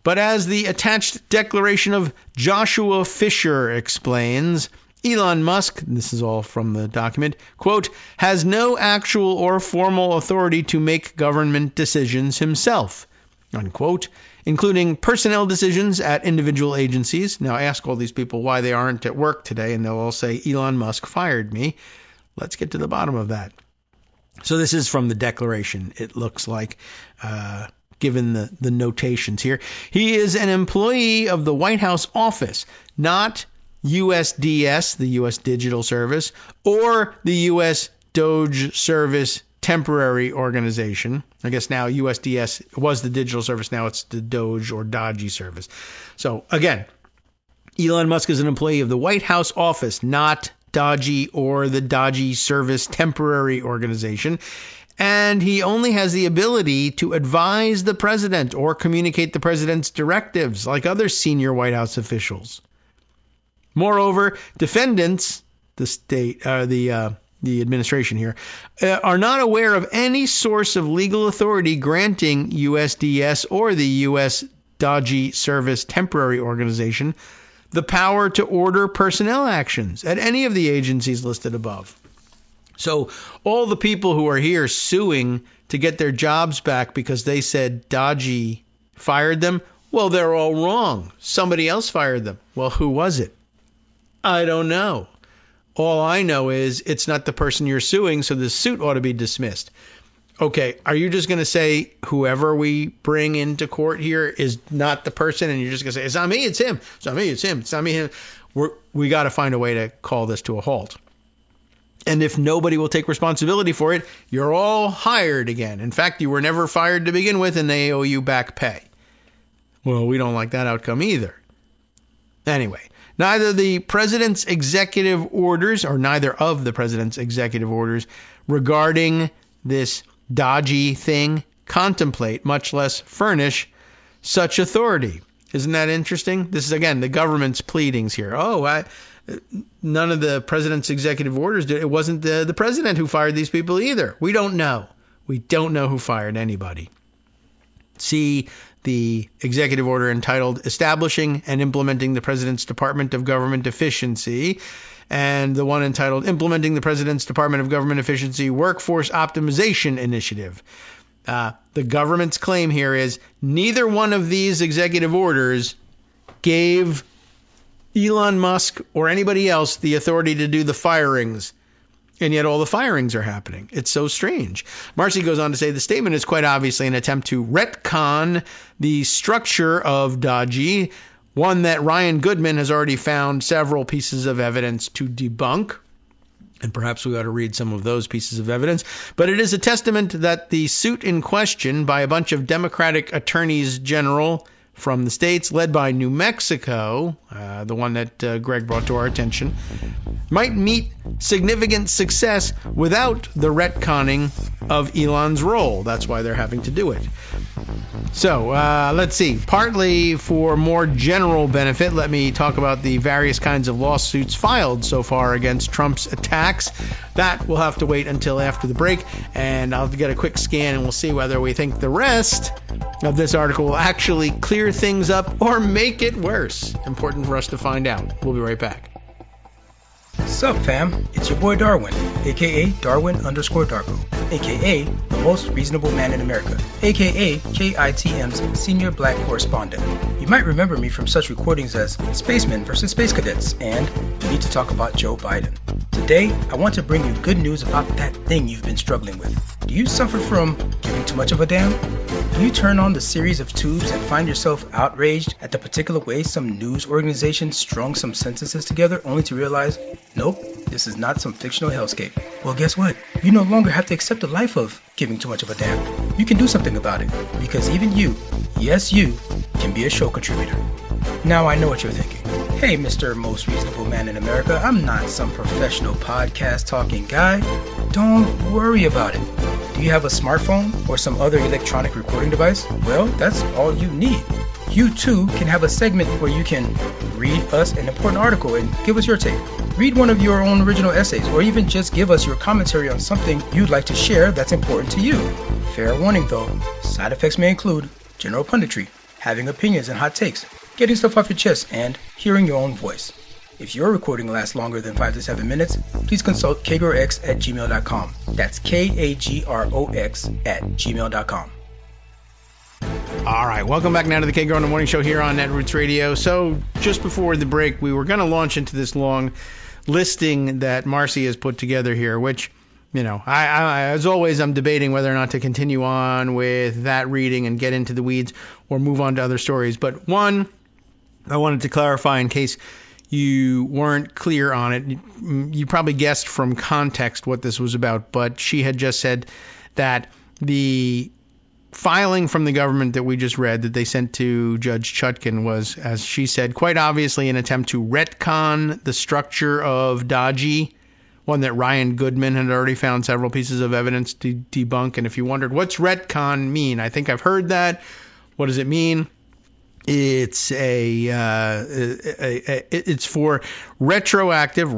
But as the attached declaration of Joshua Fisher explains, Elon Musk, this is all from the document, quote, has no actual or formal authority to make government decisions himself, unquote, including personnel decisions at individual agencies. Now ask all these people why they aren't at work today, and they'll all say, Elon Musk fired me. Let's get to the bottom of that. So this is from the declaration, it looks like, given the notations here. He is an employee of the White House office, not USDS, the U.S. Digital Service, or the U.S. Doge Service Temporary Organization. I guess now USDS was the Digital Service, now it's the Doge or Dodgy Service. So again, Elon Musk is an employee of the White House office, not Dodgy or the Dodgy Service Temporary Organization, and he only has the ability to advise the president or communicate the president's directives like other senior White House officials. Moreover, defendants, the administration here, are not aware of any source of legal authority granting USDS or the U.S. Dodgy Service Temporary Organization the power to order personnel actions at any of the agencies listed above. So all the people who are here suing to get their jobs back because they said Dodgy fired them, well, they're all wrong. Somebody else fired them. Well, who was it? I don't know. All I know is it's not the person you're suing, so the suit ought to be dismissed. Okay, are you just going to say whoever we bring into court here is not the person, and you're just going to say, it's not me, it's him. It's not me, it's him. It's not me, him. We got to find a way to call this to a halt. And if nobody will take responsibility for it, you're all hired again. In fact, you were never fired to begin with, and they owe you back pay. Well, we don't like that outcome either. Anyway, neither of the president's executive orders regarding this Dodgy thing contemplate, much less furnish, such authority. Isn't that interesting? This is, again, the government's pleadings here. None of the president's executive orders did. It wasn't the president who fired these people either. We don't know. We don't know who fired anybody. See the executive order entitled Establishing and Implementing the President's Department of Government Efficiency, and the one entitled Implementing the President's Department of Government Efficiency Workforce Optimization Initiative. The government's claim here is neither one of these executive orders gave Elon Musk or anybody else the authority to do the firings, and yet all the firings are happening. It's so strange. Marcy goes on to say the statement is quite obviously an attempt to retcon the structure of DOGE, one that Ryan Goodman has already found several pieces of evidence to debunk. And perhaps we ought to read some of those pieces of evidence. But it is a testament that the suit in question by a bunch of Democratic attorneys general from the states, led by New Mexico, the one that Greg brought to our attention, might meet significant success without the retconning of Elon's role. That's why they're having to do it. So let's see. Partly for more general benefit, let me talk about the various kinds of lawsuits filed so far against Trump's attacks. That will have to wait until after the break, and I'll get a quick scan and we'll see whether we think the rest of this article will actually clear things up or make it worse. Important for us to find out. We'll be right back. Sup fam, it's your boy Darwin, aka Darwin_Darko, aka the most reasonable man in America, aka KITM's senior black correspondent. You might remember me from such recordings as Spacemen vs. Space Cadets and We Need to Talk About Joe Biden. Today, I want to bring you good news about that thing you've been struggling with. Do you suffer from giving too much of a damn? Do you turn on the series of tubes and find yourself outraged at the particular way some news organization strung some sentences together only to realize, nope, this is not some fictional hellscape? Well, guess what? You no longer have to accept the life of giving too much of a damn. You can do something about it, because even you, yes you, can be a show contributor. Now I know what you're thinking. Hey, Mr. Most Reasonable Man in America, I'm not some professional podcast talking guy. Don't worry about it. Do you have a smartphone or some other electronic recording device? Well, that's all you need. You too can have a segment where you can read us an important article and give us your take. Read one of your own original essays, or even just give us your commentary on something you'd like to share that's important to you. Fair warning though, side effects may include general punditry, having opinions and hot takes, getting stuff off your chest, and hearing your own voice. If your recording lasts longer than 5 to 7 minutes, please consult kagrox@gmail.com. That's KAGROX@gmail.com. All right, welcome back now to the Kagro in the Morning Show here on Netroots Radio. So just before the break, we were going to launch into this long listing that Marcy has put together here, which, you know, I as always, I'm debating whether or not to continue on with that reading and get into the weeds or move on to other stories. But one, I wanted to clarify in case you weren't clear on it. You probably guessed from context what this was about, but she had just said that the filing from the government that we just read that they sent to Judge Chutkan was, as she said, quite obviously an attempt to retcon the structure of DOGE, one that Ryan Goodman had already found several pieces of evidence to debunk. And if you wondered, what's retcon mean? I think I've heard that. What does it mean? It's it's for retroactive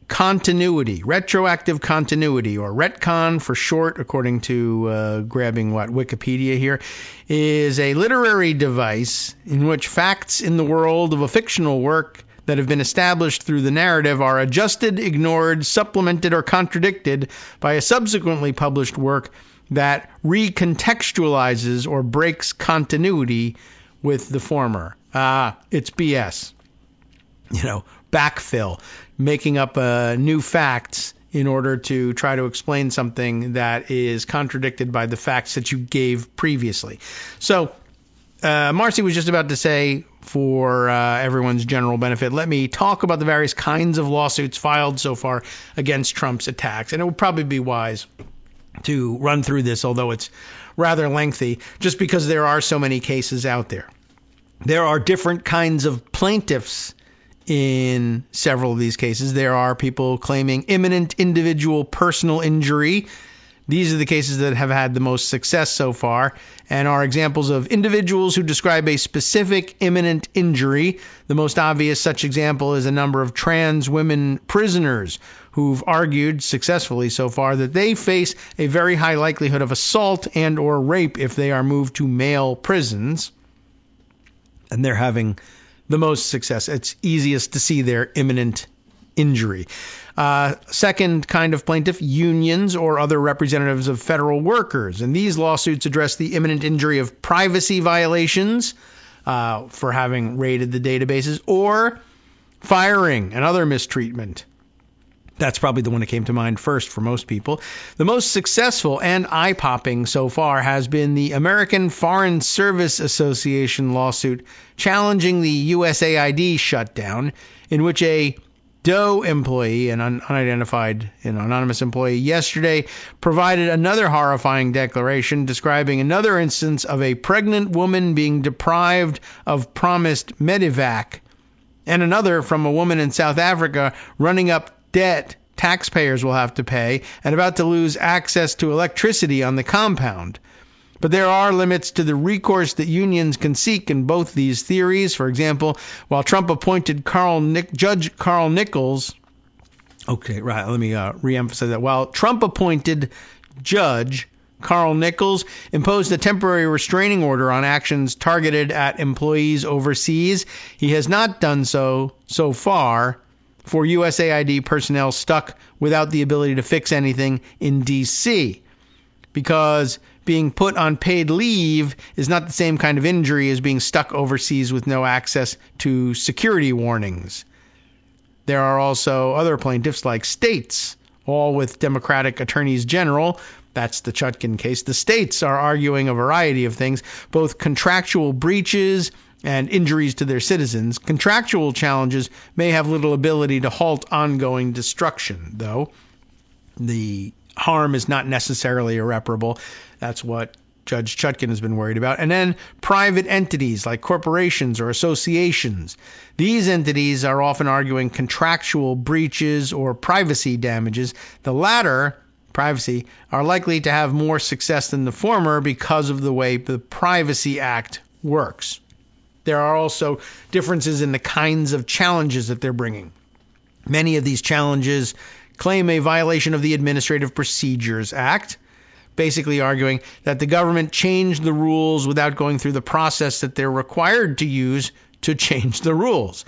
continuity, retroactive continuity, or retcon for short, according to grabbing Wikipedia here, is a literary device in which facts in the world of a fictional work that have been established through the narrative are adjusted, ignored, supplemented, or contradicted by a subsequently published work that recontextualizes or breaks continuity with the former. It's BS. Backfill, making up new facts in order to try to explain something that is contradicted by the facts that you gave previously. So Marcy was just about to say, for everyone's general benefit, let me talk about the various kinds of lawsuits filed so far against Trump's attacks. And it would probably be wise to run through this, although it's rather lengthy, just because there are so many cases out there. There are different kinds of plaintiffs in several of these cases. There are people claiming imminent individual personal injury These are the cases that have had the most success so far and are examples of individuals who describe a specific imminent injury. The most obvious such example is a number of trans women prisoners who've argued successfully so far that they face a very high likelihood of assault and or rape if they are moved to male prisons. And they're having the most success. It's easiest to see their imminent injury. Second kind of plaintiff, unions or other representatives of federal workers. And these lawsuits address the imminent injury of privacy violations for having raided the databases or firing and other mistreatment. That's probably the one that came to mind first for most people. The most successful and eye-popping so far has been the American Foreign Service Association lawsuit challenging the USAID shutdown, in which a Doe employee, an unidentified anonymous employee, yesterday provided another horrifying declaration describing another instance of a pregnant woman being deprived of promised Medivac, and another from a woman in South Africa running up debt taxpayers will have to pay and about to lose access to electricity on the compound. But there are limits to the recourse that unions can seek in both these theories. For example, while Trump appointed Judge Carl Nichols, let me reemphasize that. While Trump appointed Judge Carl Nichols imposed a temporary restraining order on actions targeted at employees overseas, he has not done so far for USAID personnel stuck without the ability to fix anything in D.C. because being put on paid leave is not the same kind of injury as being stuck overseas with no access to security warnings. There are also other plaintiffs like states, all with Democratic attorneys general. That's the Chutkin case. The states are arguing a variety of things, both contractual breaches and injuries to their citizens. Contractual challenges may have little ability to halt ongoing destruction, though. The harm is not necessarily irreparable. That's what Judge Chutkin has been worried about. And then private entities like corporations or associations. These entities are often arguing contractual breaches or privacy damages. The latter, privacy, are likely to have more success than the former because of the way the Privacy Act works. There are also differences in the kinds of challenges that they're bringing. Many of these challenges claim a violation of the Administrative Procedures Act, basically arguing that the government changed the rules without going through the process that they're required to use to change the rules.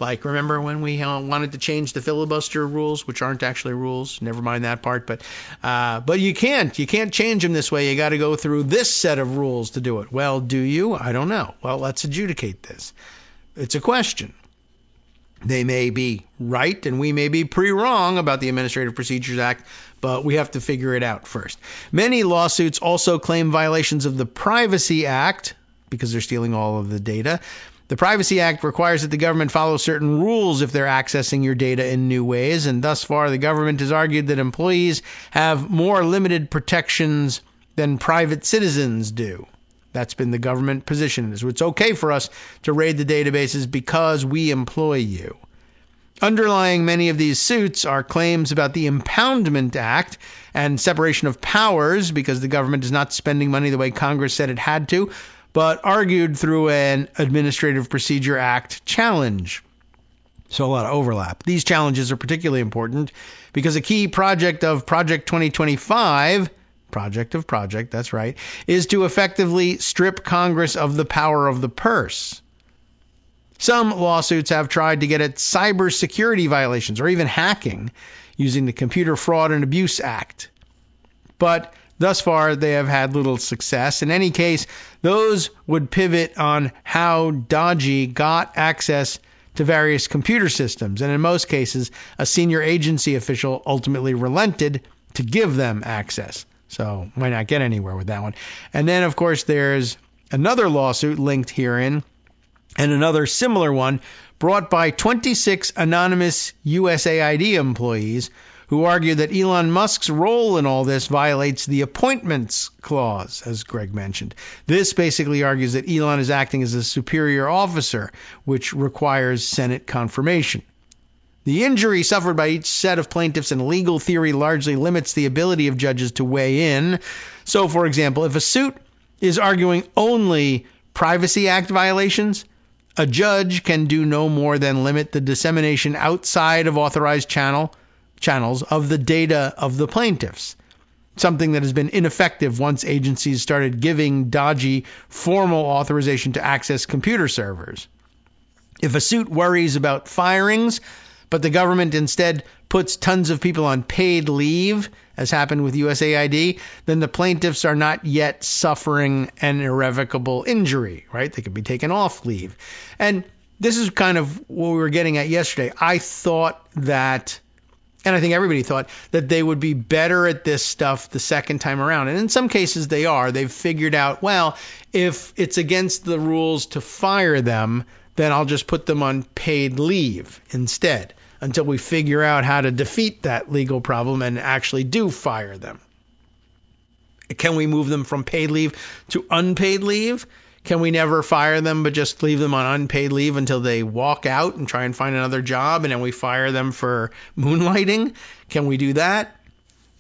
Like, remember when we wanted to change the filibuster rules, which aren't actually rules? Never mind that part. But you can't change them this way. You got to go through this set of rules to do it. Well, do you? I don't know. Well, let's adjudicate this. It's a question. They may be right and we may be pretty wrong about the Administrative Procedures Act, but we have to figure it out first. Many lawsuits also claim violations of the Privacy Act because they're stealing all of the data. The Privacy Act requires that the government follow certain rules if they're accessing your data in new ways, and thus far the government has argued that employees have more limited protections than private citizens do. That's been the government position. So it's okay for us to raid the databases because we employ you. Underlying many of these suits are claims about the Impoundment Act and separation of powers because the government is not spending money the way Congress said it had to, but argued through an Administrative Procedure Act challenge. So a lot of overlap. These challenges are particularly important because a key project of Project 2025, that's right, is to effectively strip Congress of the power of the purse. Some lawsuits have tried to get at cybersecurity violations or even hacking using the Computer Fraud and Abuse Act. But thus far, they have had little success. In any case, those would pivot on how Dodgy got access to various computer systems, and in most cases, a senior agency official ultimately relented to give them access. So might not get anywhere with that one. And then, of course, there's another lawsuit linked herein, and another similar one brought by 26 anonymous USAID employees who argue that Elon Musk's role in all this violates the Appointments Clause, as Greg mentioned. This basically argues that Elon is acting as a superior officer, which requires Senate confirmation. The injury suffered by each set of plaintiffs in legal theory largely limits the ability of judges to weigh in. So, for example, if a suit is arguing only Privacy Act violations, a judge can do no more than limit the dissemination outside of authorized channels of the data of the plaintiffs, something that has been ineffective once agencies started giving dodgy formal authorization to access computer servers. If a suit worries about firings, but the government instead puts tons of people on paid leave, as happened with USAID, then the plaintiffs are not yet suffering an irrevocable injury, right? They could be taken off leave. And this is kind of what we were getting at yesterday. I thought that, and I think everybody thought, that they would be better at this stuff the second time around. And in some cases they are. They've figured out, well, if it's against the rules to fire them, then I'll just put them on paid leave instead, until we figure out how to defeat that legal problem and actually do fire them. Can we move them from paid leave to unpaid leave? Can we never fire them but just leave them on unpaid leave until they walk out and try and find another job, and then we fire them for moonlighting? Can we do that?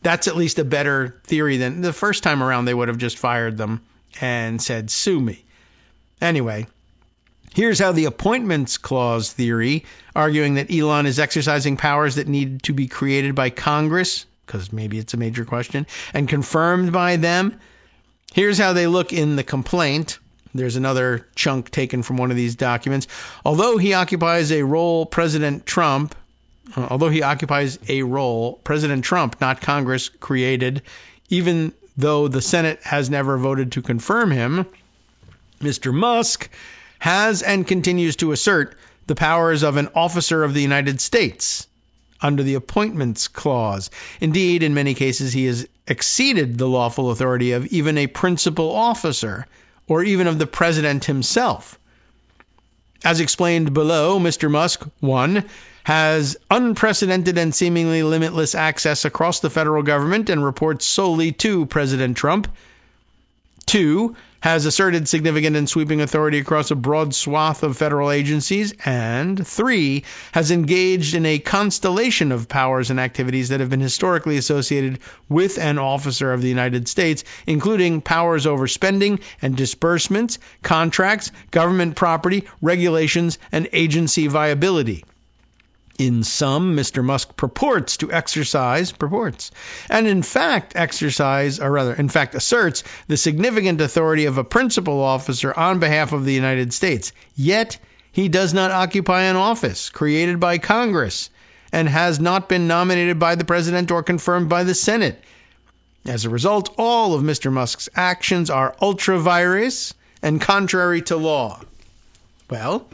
That's at least a better theory than the first time around. They would have just fired them and said, sue me. Anyway, here's how the appointments clause theory, arguing that Elon is exercising powers that need to be created by Congress, because maybe it's a major question, and confirmed by them. Here's how they look in the complaint. There's another chunk taken from one of these documents. Although he occupies a role, President Trump, not Congress, created, even though the Senate has never voted to confirm him, Mr. Musk has and continues to assert the powers of an officer of the United States under the Appointments Clause. Indeed, in many cases, he has exceeded the lawful authority of even a principal officer, or even of the president himself. As explained below, Mr. Musk, 1, has unprecedented and seemingly limitless access across the federal government and reports solely to President Trump. 2, has asserted significant and sweeping authority across a broad swath of federal agencies. And 3, has engaged in a constellation of powers and activities that have been historically associated with an officer of the United States, including powers over spending and disbursements, contracts, government property, regulations, and agency viability. In sum, Mr. Musk purports, and in fact asserts the significant authority of a principal officer on behalf of the United States. Yet, he does not occupy an office created by Congress and has not been nominated by the president or confirmed by the Senate. As a result, all of Mr. Musk's actions are ultra vires and contrary to law. Well,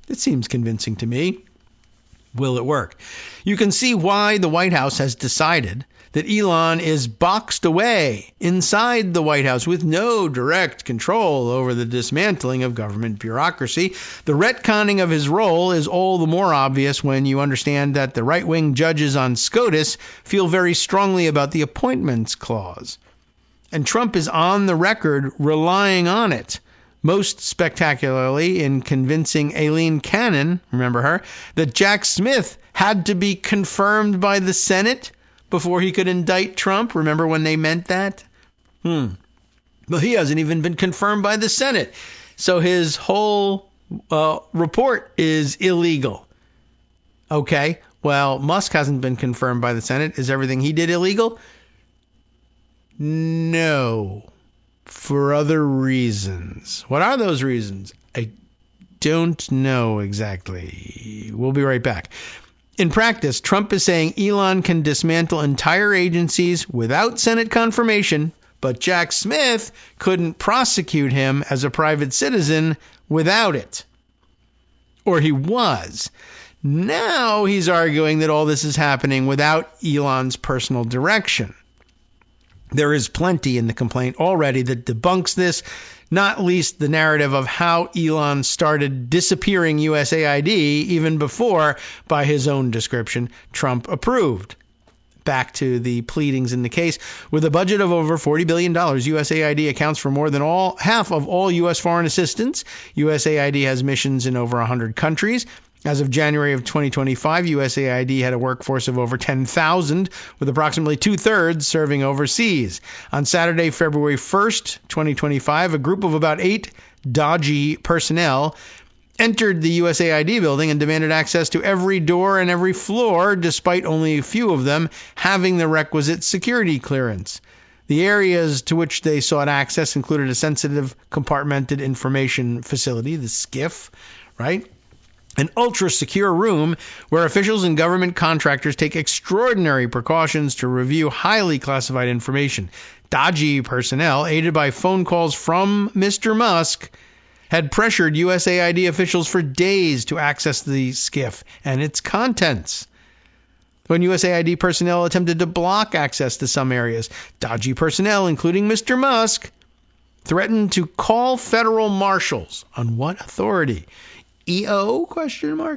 it seems convincing to me. Will it work? You can see why the White House has decided that Elon is boxed away inside the White House with no direct control over the dismantling of government bureaucracy. The retconning of his role is all the more obvious when you understand that the right-wing judges on SCOTUS feel very strongly about the Appointments Clause. And Trump is on the record relying on it, most spectacularly in convincing Aileen Cannon, remember her, that Jack Smith had to be confirmed by the Senate before he could indict Trump. Remember when they meant that? Well, he hasn't even been confirmed by the Senate. So his whole report is illegal. Okay, well, Musk hasn't been confirmed by the Senate. Is everything he did illegal? No. For other reasons. What are those reasons? I don't know exactly. We'll be right back. In practice, Trump is saying Elon can dismantle entire agencies without Senate confirmation, but Jack Smith couldn't prosecute him as a private citizen without it. Or he was. Now he's arguing that all this is happening without Elon's personal direction. There is plenty in the complaint already that debunks this, not least the narrative of how Elon started disappearing USAID even before, by his own description, Trump approved. Back to the pleadings in the case. With a budget of over $40 billion, USAID accounts for more than half of all U.S. foreign assistance. USAID has missions in over 100 countries. As of January of 2025, USAID had a workforce of over 10,000, with approximately two-thirds serving overseas. On Saturday, February 1st, 2025, a group of about 8 dodgy personnel entered the USAID building and demanded access to every door and every floor, despite only a few of them having the requisite security clearance. The areas to which they sought access included a sensitive compartmented information facility, the SCIF, right? An ultra-secure room where officials and government contractors take extraordinary precautions to review highly classified information. Dodgy personnel, aided by phone calls from Mr. Musk, had pressured USAID officials for days to access the SCIF and its contents. When USAID personnel attempted to block access to some areas, dodgy personnel, including Mr. Musk, threatened to call federal marshals. On what authority? EO?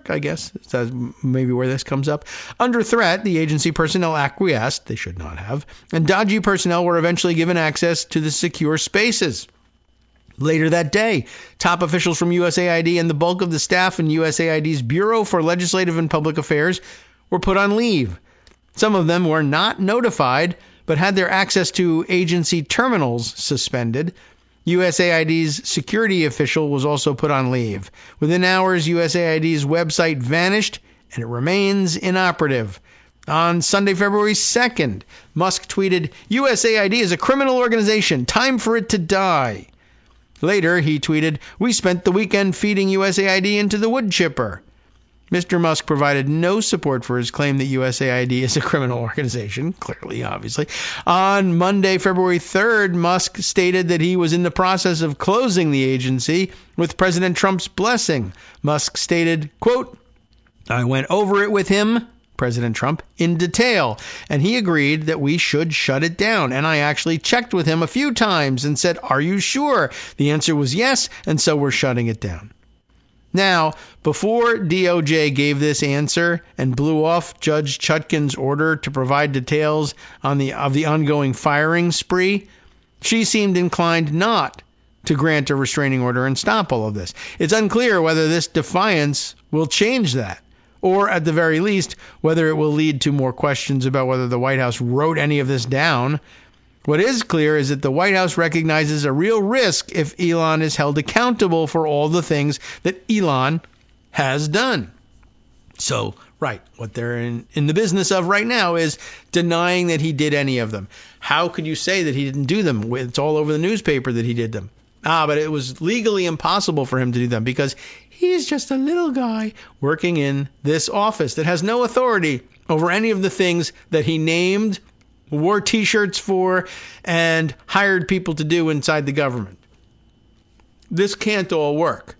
I guess that's maybe where this comes up. Under threat, the agency personnel acquiesced. They should not have. And dodgy personnel were eventually given access to the secure spaces. Later that day, top officials from USAID and the bulk of the staff in USAID's Bureau for Legislative and Public Affairs were put on leave. Some of them were not notified, but had their access to agency terminals suspended. USAID's security official was also put on leave. Within hours, USAID's website vanished, and it remains inoperative. On Sunday, February 2nd, Musk tweeted, "USAID is a criminal organization. Time for it to die." Later, he tweeted, "We spent the weekend feeding USAID into the wood chipper." Mr. Musk provided no support for his claim that USAID is a criminal organization, clearly, obviously. On Monday, February 3rd, Musk stated that he was in the process of closing the agency with President Trump's blessing. Musk stated, quote, "I went over it with him," President Trump, "in detail, and he agreed that we should shut it down. And I actually checked with him a few times and said, 'Are you sure?' The answer was yes, and so we're shutting it down." Now, before DOJ gave this answer and blew off Judge Chutkan's order to provide details of the ongoing firing spree, she seemed inclined not to grant a restraining order and stop all of this. It's unclear whether this defiance will change that, or at the very least, whether it will lead to more questions about whether the White House wrote any of this down. What is clear is that the White House recognizes a real risk if Elon is held accountable for all the things that Elon has done. So, right, what they're in the business of right now is denying that he did any of them. How could you say that he didn't do them? It's all over the newspaper that he did them. But it was legally impossible for him to do them because he's just a little guy working in this office that has no authority over any of the things that he named, wore T-shirts for, and hired people to do inside the government. This can't all work.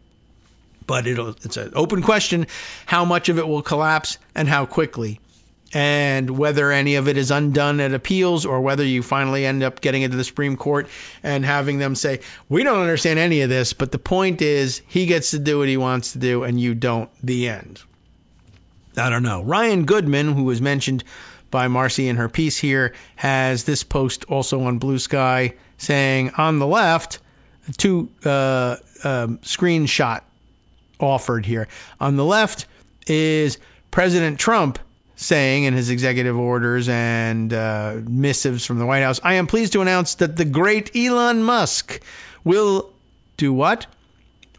But it's an open question how much of it will collapse and how quickly, and whether any of it is undone at appeals or whether you finally end up getting into the Supreme Court and having them say, "We don't understand any of this, but the point is he gets to do what he wants to do and you don't," the end. I don't know. Ryan Goodman, who was mentioned by Marcy in her piece here, has this post also on Blue Sky saying on the left, two screenshot offered here. On the left is President Trump saying in his executive orders and missives from the White House, "I am pleased to announce that the great Elon Musk will do what?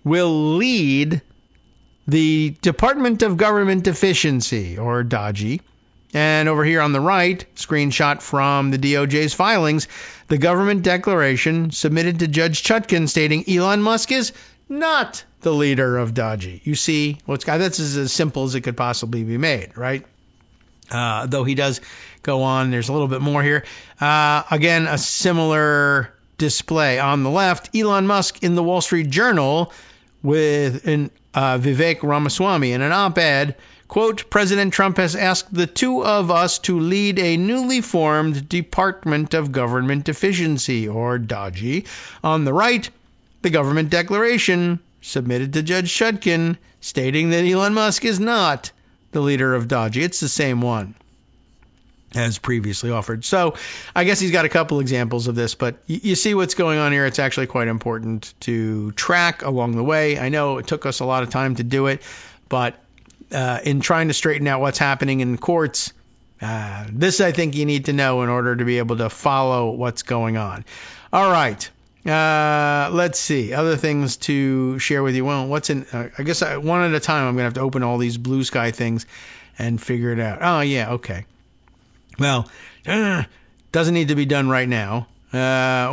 Will lead the Department of Government Efficiency," or DOGE. And over here on the right, screenshot from the DOJ's filings, the government declaration submitted to Judge Chutkan stating Elon Musk is not the leader of DOGE. You see, that's as simple as it could possibly be made, right? Though he does go on, there's a little bit more here. Again, a similar display. On the left, Elon Musk in the Wall Street Journal with Vivek Ramaswamy in an op-ed, quote, "President Trump has asked the two of us to lead a newly formed Department of Government Efficiency," or DOGE. On the right, the government declaration submitted to Judge Chutkan stating that Elon Musk is not the leader of DOGE. It's the same one as previously offered. So I guess he's got a couple examples of this, but you see what's going on here. It's actually quite important to track along the way. I know it took us a lot of time to do it, but in trying to straighten out what's happening in courts. This, I think, you need to know in order to be able to follow what's going on. All right. Let's see. Other things to share with you. Well, what's in... I guess one at a time, I'm going to have to open all these blue sky things and figure it out. Oh, yeah, okay. Well, doesn't need to be done right now.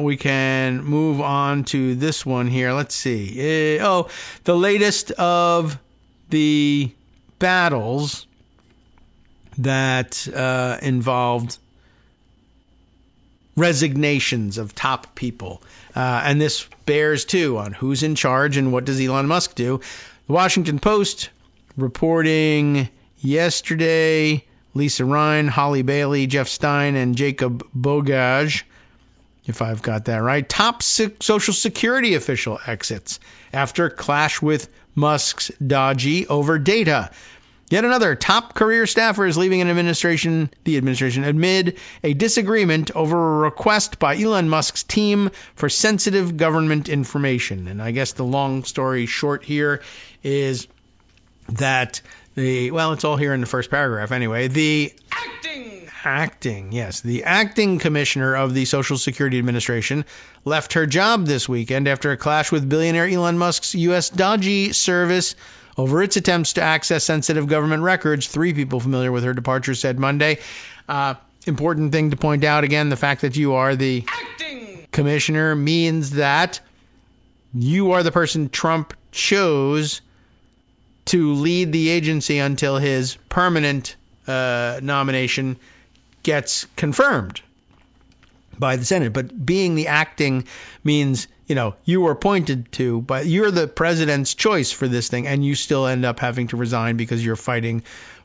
We can move on to this one here. Let's see. The latest of the battles that involved resignations of top people. And this bears, too, on who's in charge and what does Elon Musk do. The Washington Post reporting yesterday, Lisa Ryan, Holly Bailey, Jeff Stein, and Jacob Bogage, if I've got that right, top Social Security official exits after clash with Musk's dodgy over data. Yet another top career staffer is leaving the administration amid a disagreement over a request by Elon Musk's team for sensitive government information. And I guess the long story short here is that it's all here in the first paragraph anyway. The acting commissioner of the Social Security Administration left her job this weekend after a clash with billionaire Elon Musk's U.S. dodgy service over its attempts to access sensitive government records. 3 people familiar with her departure said Monday. Important thing to point out again, the fact that you are the acting commissioner means that you are the person Trump chose to lead the agency until his permanent nomination gets confirmed by the Senate. But being the acting means, you were appointed to, but you're the president's choice for this thing, and you still end up having to resign because you're fighting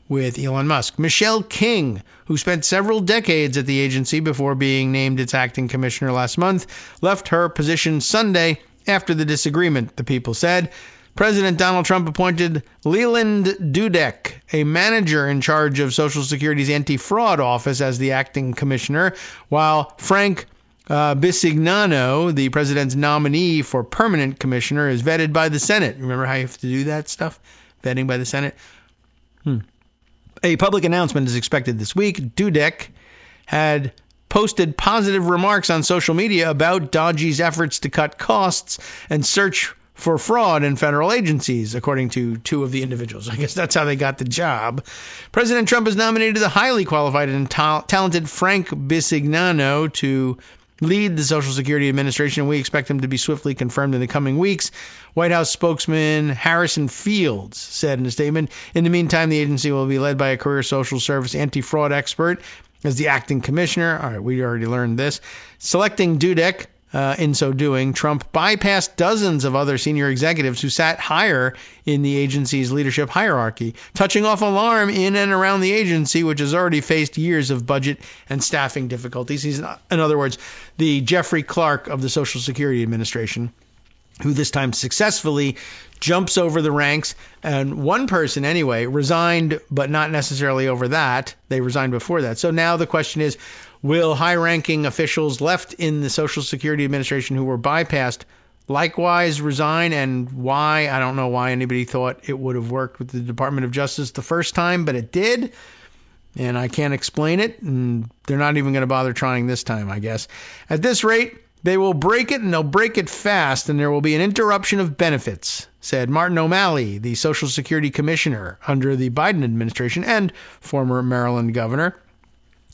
with Elon Musk. Michelle King, who spent several decades at the agency before being named its acting commissioner last month, left her position Sunday after the disagreement, the People said. President Donald Trump appointed Leland Dudek, a manager in charge of Social Security's anti-fraud office, as the acting commissioner, while Frank Bisignano, the president's nominee for permanent commissioner, is vetted by the Senate. Remember how you have to do that stuff? Vetting by the Senate? A public announcement is expected this week. Dudek had posted positive remarks on social media about Dodgy's efforts to cut costs and search for fraud in federal agencies, according to 2 of the individuals. I guess that's how they got the job. President Trump has nominated the highly qualified and talented Frank Bisignano to lead the Social Security Administration, and we expect him to be swiftly confirmed in the coming weeks. White House spokesman Harrison Fields said in a statement, in the meantime, the agency will be led by a career social service anti-fraud expert as the acting commissioner. All right, we already learned this. Selecting Dudek, in so doing, Trump bypassed dozens of other senior executives who sat higher in the agency's leadership hierarchy, touching off alarm in and around the agency, which has already faced years of budget and staffing difficulties. He's, in other words, the Jeffrey Clark of the Social Security Administration, who this time successfully jumps over the ranks. And one person, anyway, resigned, but not necessarily over that. They resigned before that. So now the question is, will high-ranking officials left in the Social Security Administration who were bypassed likewise resign? And why? I don't know why anybody thought it would have worked with the Department of Justice the first time, but it did. And I can't explain it. And they're not even going to bother trying this time, I guess. At this rate, they will break it, and they'll break it fast, and there will be an interruption of benefits, said Martin O'Malley, the Social Security Commissioner under the Biden administration and former Maryland governor.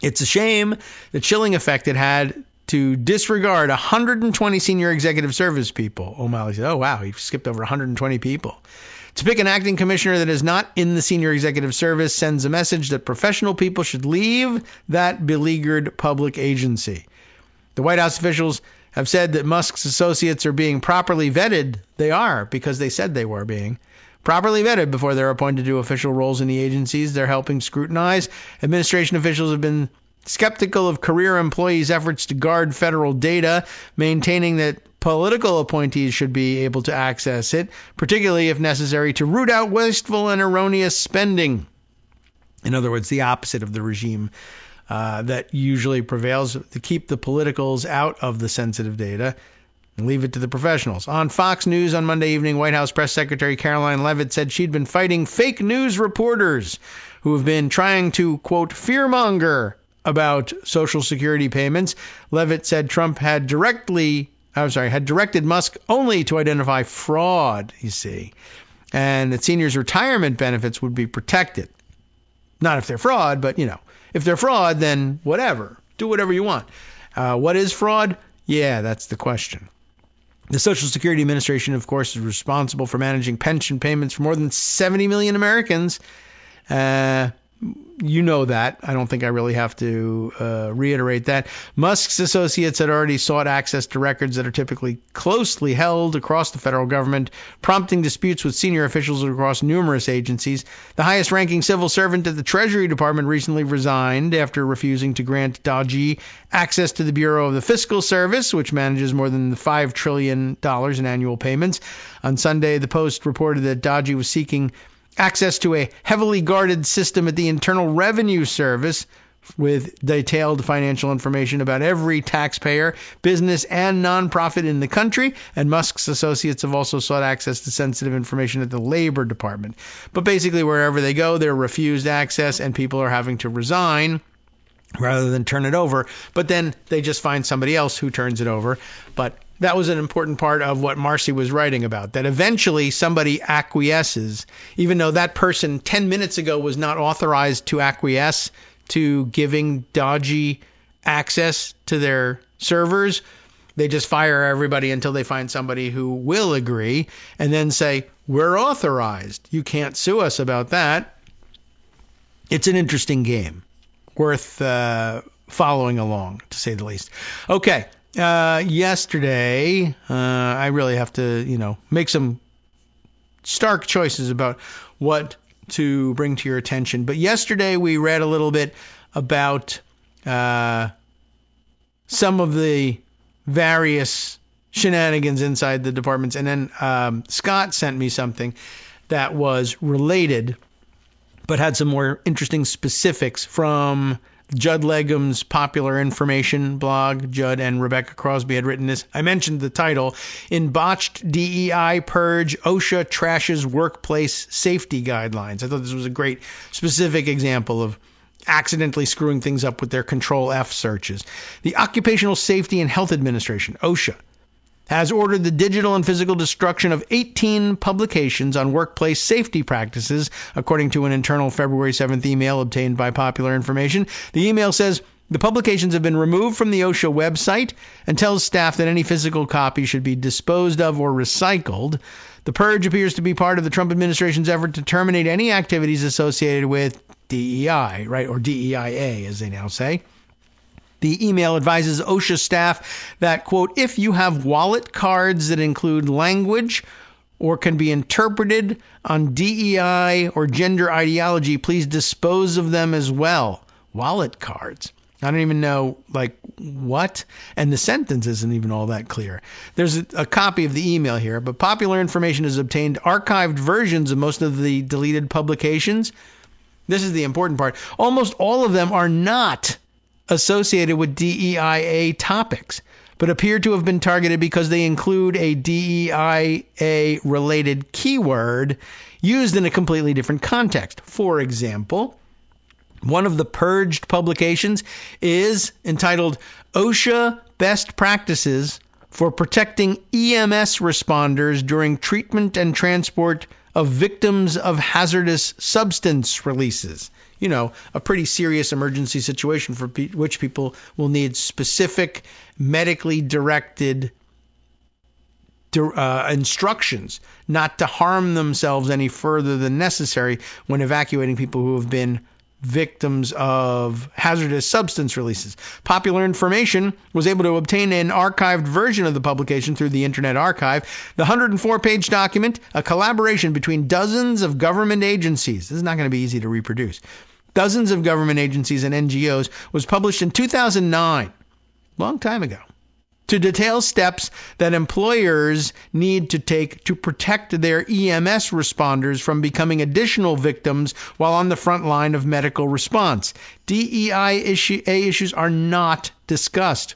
It's a shame the chilling effect it had to disregard 120 senior executive service people. O'Malley said, oh, wow, he skipped over 120 people. To pick an acting commissioner that is not in the senior executive service sends a message that professional people should leave that beleaguered public agency. The White House officials have said that Musk's associates are being properly vetted. They are, because they said they were being properly vetted before they're appointed to official roles in the agencies they're helping scrutinize. Administration officials have been skeptical of career employees' efforts to guard federal data, maintaining that political appointees should be able to access it, particularly if necessary to root out wasteful and erroneous spending. In other words, the opposite of the regime that usually prevails, to keep the politicals out of the sensitive data. Leave it to the professionals. On Fox News on Monday evening, White House Press Secretary Caroline Leavitt said she'd been fighting fake news reporters who have been trying to, quote, fearmonger about Social Security payments. Leavitt said Trump had directed Musk only to identify fraud, you see, and that seniors' retirement benefits would be protected. Not if they're fraud, but, if they're fraud, then whatever. Do whatever you want. What is fraud? Yeah, that's the question. The Social Security Administration, of course, is responsible for managing pension payments for more than 70 million Americans. You know that. I don't think I really have to reiterate that. Musk's associates had already sought access to records that are typically closely held across the federal government, prompting disputes with senior officials across numerous agencies. The highest-ranking civil servant at the Treasury Department recently resigned after refusing to grant Dodgy access to the Bureau of the Fiscal Service, which manages more than $5 trillion in annual payments. On Sunday, the Post reported that Dodgy was seeking access to a heavily guarded system at the Internal Revenue Service with detailed financial information about every taxpayer, business, and nonprofit in the country. And Musk's associates have also sought access to sensitive information at the Labor Department. But basically, wherever they go, they're refused access, and people are having to resign rather than turn it over. But then they just find somebody else who turns it over. But that was an important part of what Marcy was writing about, that eventually somebody acquiesces, even though that person 10 minutes ago was not authorized to acquiesce to giving Dodgy access to their servers. They just fire everybody until they find somebody who will agree and then say, we're authorized. You can't sue us about that. It's an interesting game, worth following along, to say the least. Okay. Yesterday, I really have to, make some stark choices about what to bring to your attention. But yesterday we read a little bit about some of the various shenanigans inside the departments. And then Scott sent me something that was related, but had some more interesting specifics from Judd Legum's Popular Information blog. Judd and Rebecca Crosby had written this. I mentioned the title, In Botched DEI Purge, OSHA Trashes Workplace Safety Guidelines. I thought this was a great specific example of accidentally screwing things up with their Control F searches. The Occupational Safety and Health Administration, OSHA, has ordered the digital and physical destruction of 18 publications on workplace safety practices, according to an internal February 7th email obtained by Popular Information. The email says the publications have been removed from the OSHA website and tells staff that any physical copy should be disposed of or recycled. The purge appears to be part of the Trump administration's effort to terminate any activities associated with DEI, right, or DEIA, as they now say. The email advises OSHA staff that, quote, if you have wallet cards that include language or can be interpreted on DEI or gender ideology, please dispose of them as well. Wallet cards. I don't even know, what? And the sentence isn't even all that clear. There's a copy of the email here, but Popular Information has obtained archived versions of most of the deleted publications. This is the important part. Almost all of them are not associated with DEIA topics, but appear to have been targeted because they include a DEIA-related keyword used in a completely different context. For example, one of the purged publications is entitled OSHA Best Practices for Protecting EMS Responders During Treatment and Transport of Victims of Hazardous Substance Releases. A pretty serious emergency situation for which people will need specific medically directed instructions not to harm themselves any further than necessary when evacuating people who have been victims of hazardous substance releases. Popular Information was able to obtain an archived version of the publication through the Internet Archive. The 104-page document, a collaboration between dozens of government agencies, this is not going to be easy to reproduce, dozens of government agencies and NGOs, was published in 2009, long time ago, to detail steps that employers need to take to protect their EMS responders from becoming additional victims while on the front line of medical response. DEIA issues are not discussed.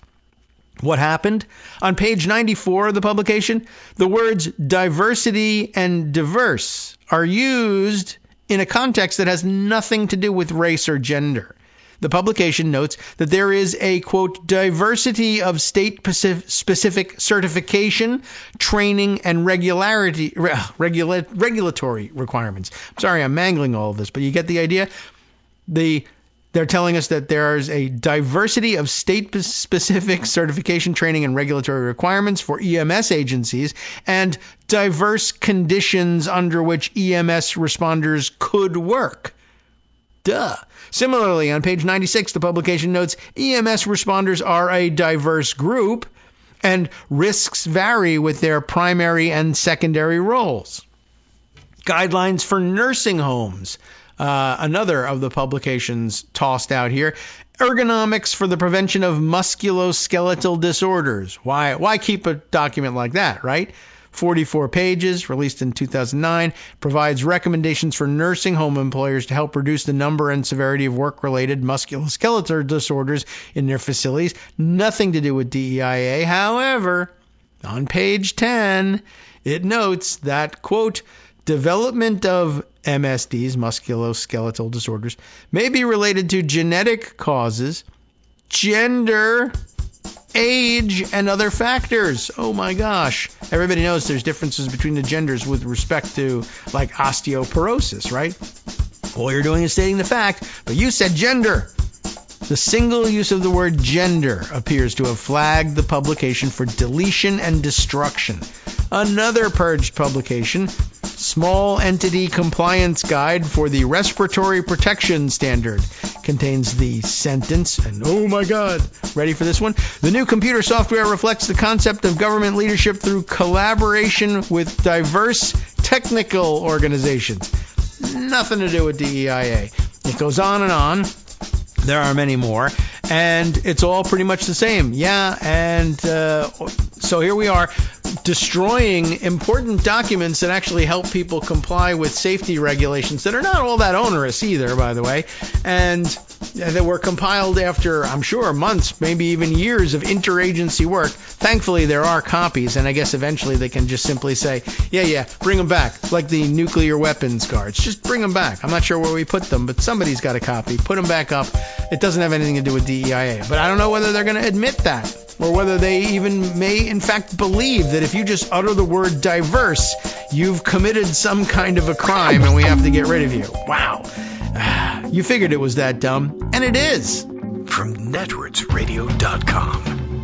What happened? On page 94 of the publication, the words diversity and diverse are used in a context that has nothing to do with race or gender. The publication notes that there is a, quote, diversity of state-specific certification, training, and regulatory requirements. I'm sorry, I'm mangling all of this, but you get the idea? They're telling us that there's a diversity of state-specific certification, training, and regulatory requirements for EMS agencies and diverse conditions under which EMS responders could work. Duh. Similarly, on page 96, the publication notes EMS responders are a diverse group and risks vary with their primary and secondary roles. Guidelines for nursing homes. Another of the publications tossed out here. Ergonomics for the prevention of musculoskeletal disorders. Why keep a document like that, right? 44 pages, released in 2009, provides recommendations for nursing home employers to help reduce the number and severity of work-related musculoskeletal disorders in their facilities. Nothing to do with DEIA. However, on page 10, it notes that, quote, development of MSDs, musculoskeletal disorders, may be related to genetic causes, gender, age, and other factors. Oh my gosh. Everybody knows there's differences between the genders with respect to, like, osteoporosis, right? All you're doing is stating the fact, but you said gender. The single use of the word gender appears to have flagged the publication for deletion and destruction. Another purged publication, Small Entity Compliance Guide for the Respiratory Protection Standard, contains the sentence, and oh my God, ready for this one? The new computer software reflects the concept of government leadership through collaboration with diverse technical organizations. Nothing to do with DEIA. It goes on and on. There are many more, and it's all pretty much the same. Yeah, and so here we are, destroying important documents that actually help people comply with safety regulations that are not all that onerous either, by the way, and that were compiled after, I'm sure, months, maybe even years of interagency work. Thankfully, there are copies, and I guess eventually they can just simply say, yeah, bring them back, like the nuclear weapons cards. Just bring them back. I'm not sure where we put them, but somebody's got a copy. Put them back up. It doesn't have anything to do with DEIA, but I don't know whether they're going to admit that, or whether they even may in fact believe that if you just utter the word diverse, you've committed some kind of a crime and we have to get rid of you. Wow. You figured it was that dumb, and it is. From networksradio.com,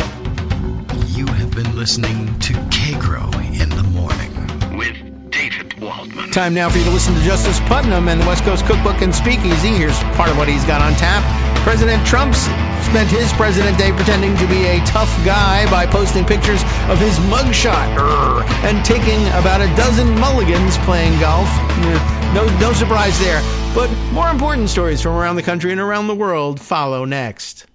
you have been listening to Kagro in the Morning with David Waldman. Time now for you to listen to Justice Putnam and the West Coast Cookbook and Speakeasy. Here's part of what he's got on tap. President Trump spent his President Day pretending to be a tough guy by posting pictures of his mugshot and taking about a dozen mulligans playing golf. No surprise there. But more important stories from around the country and around the world follow next.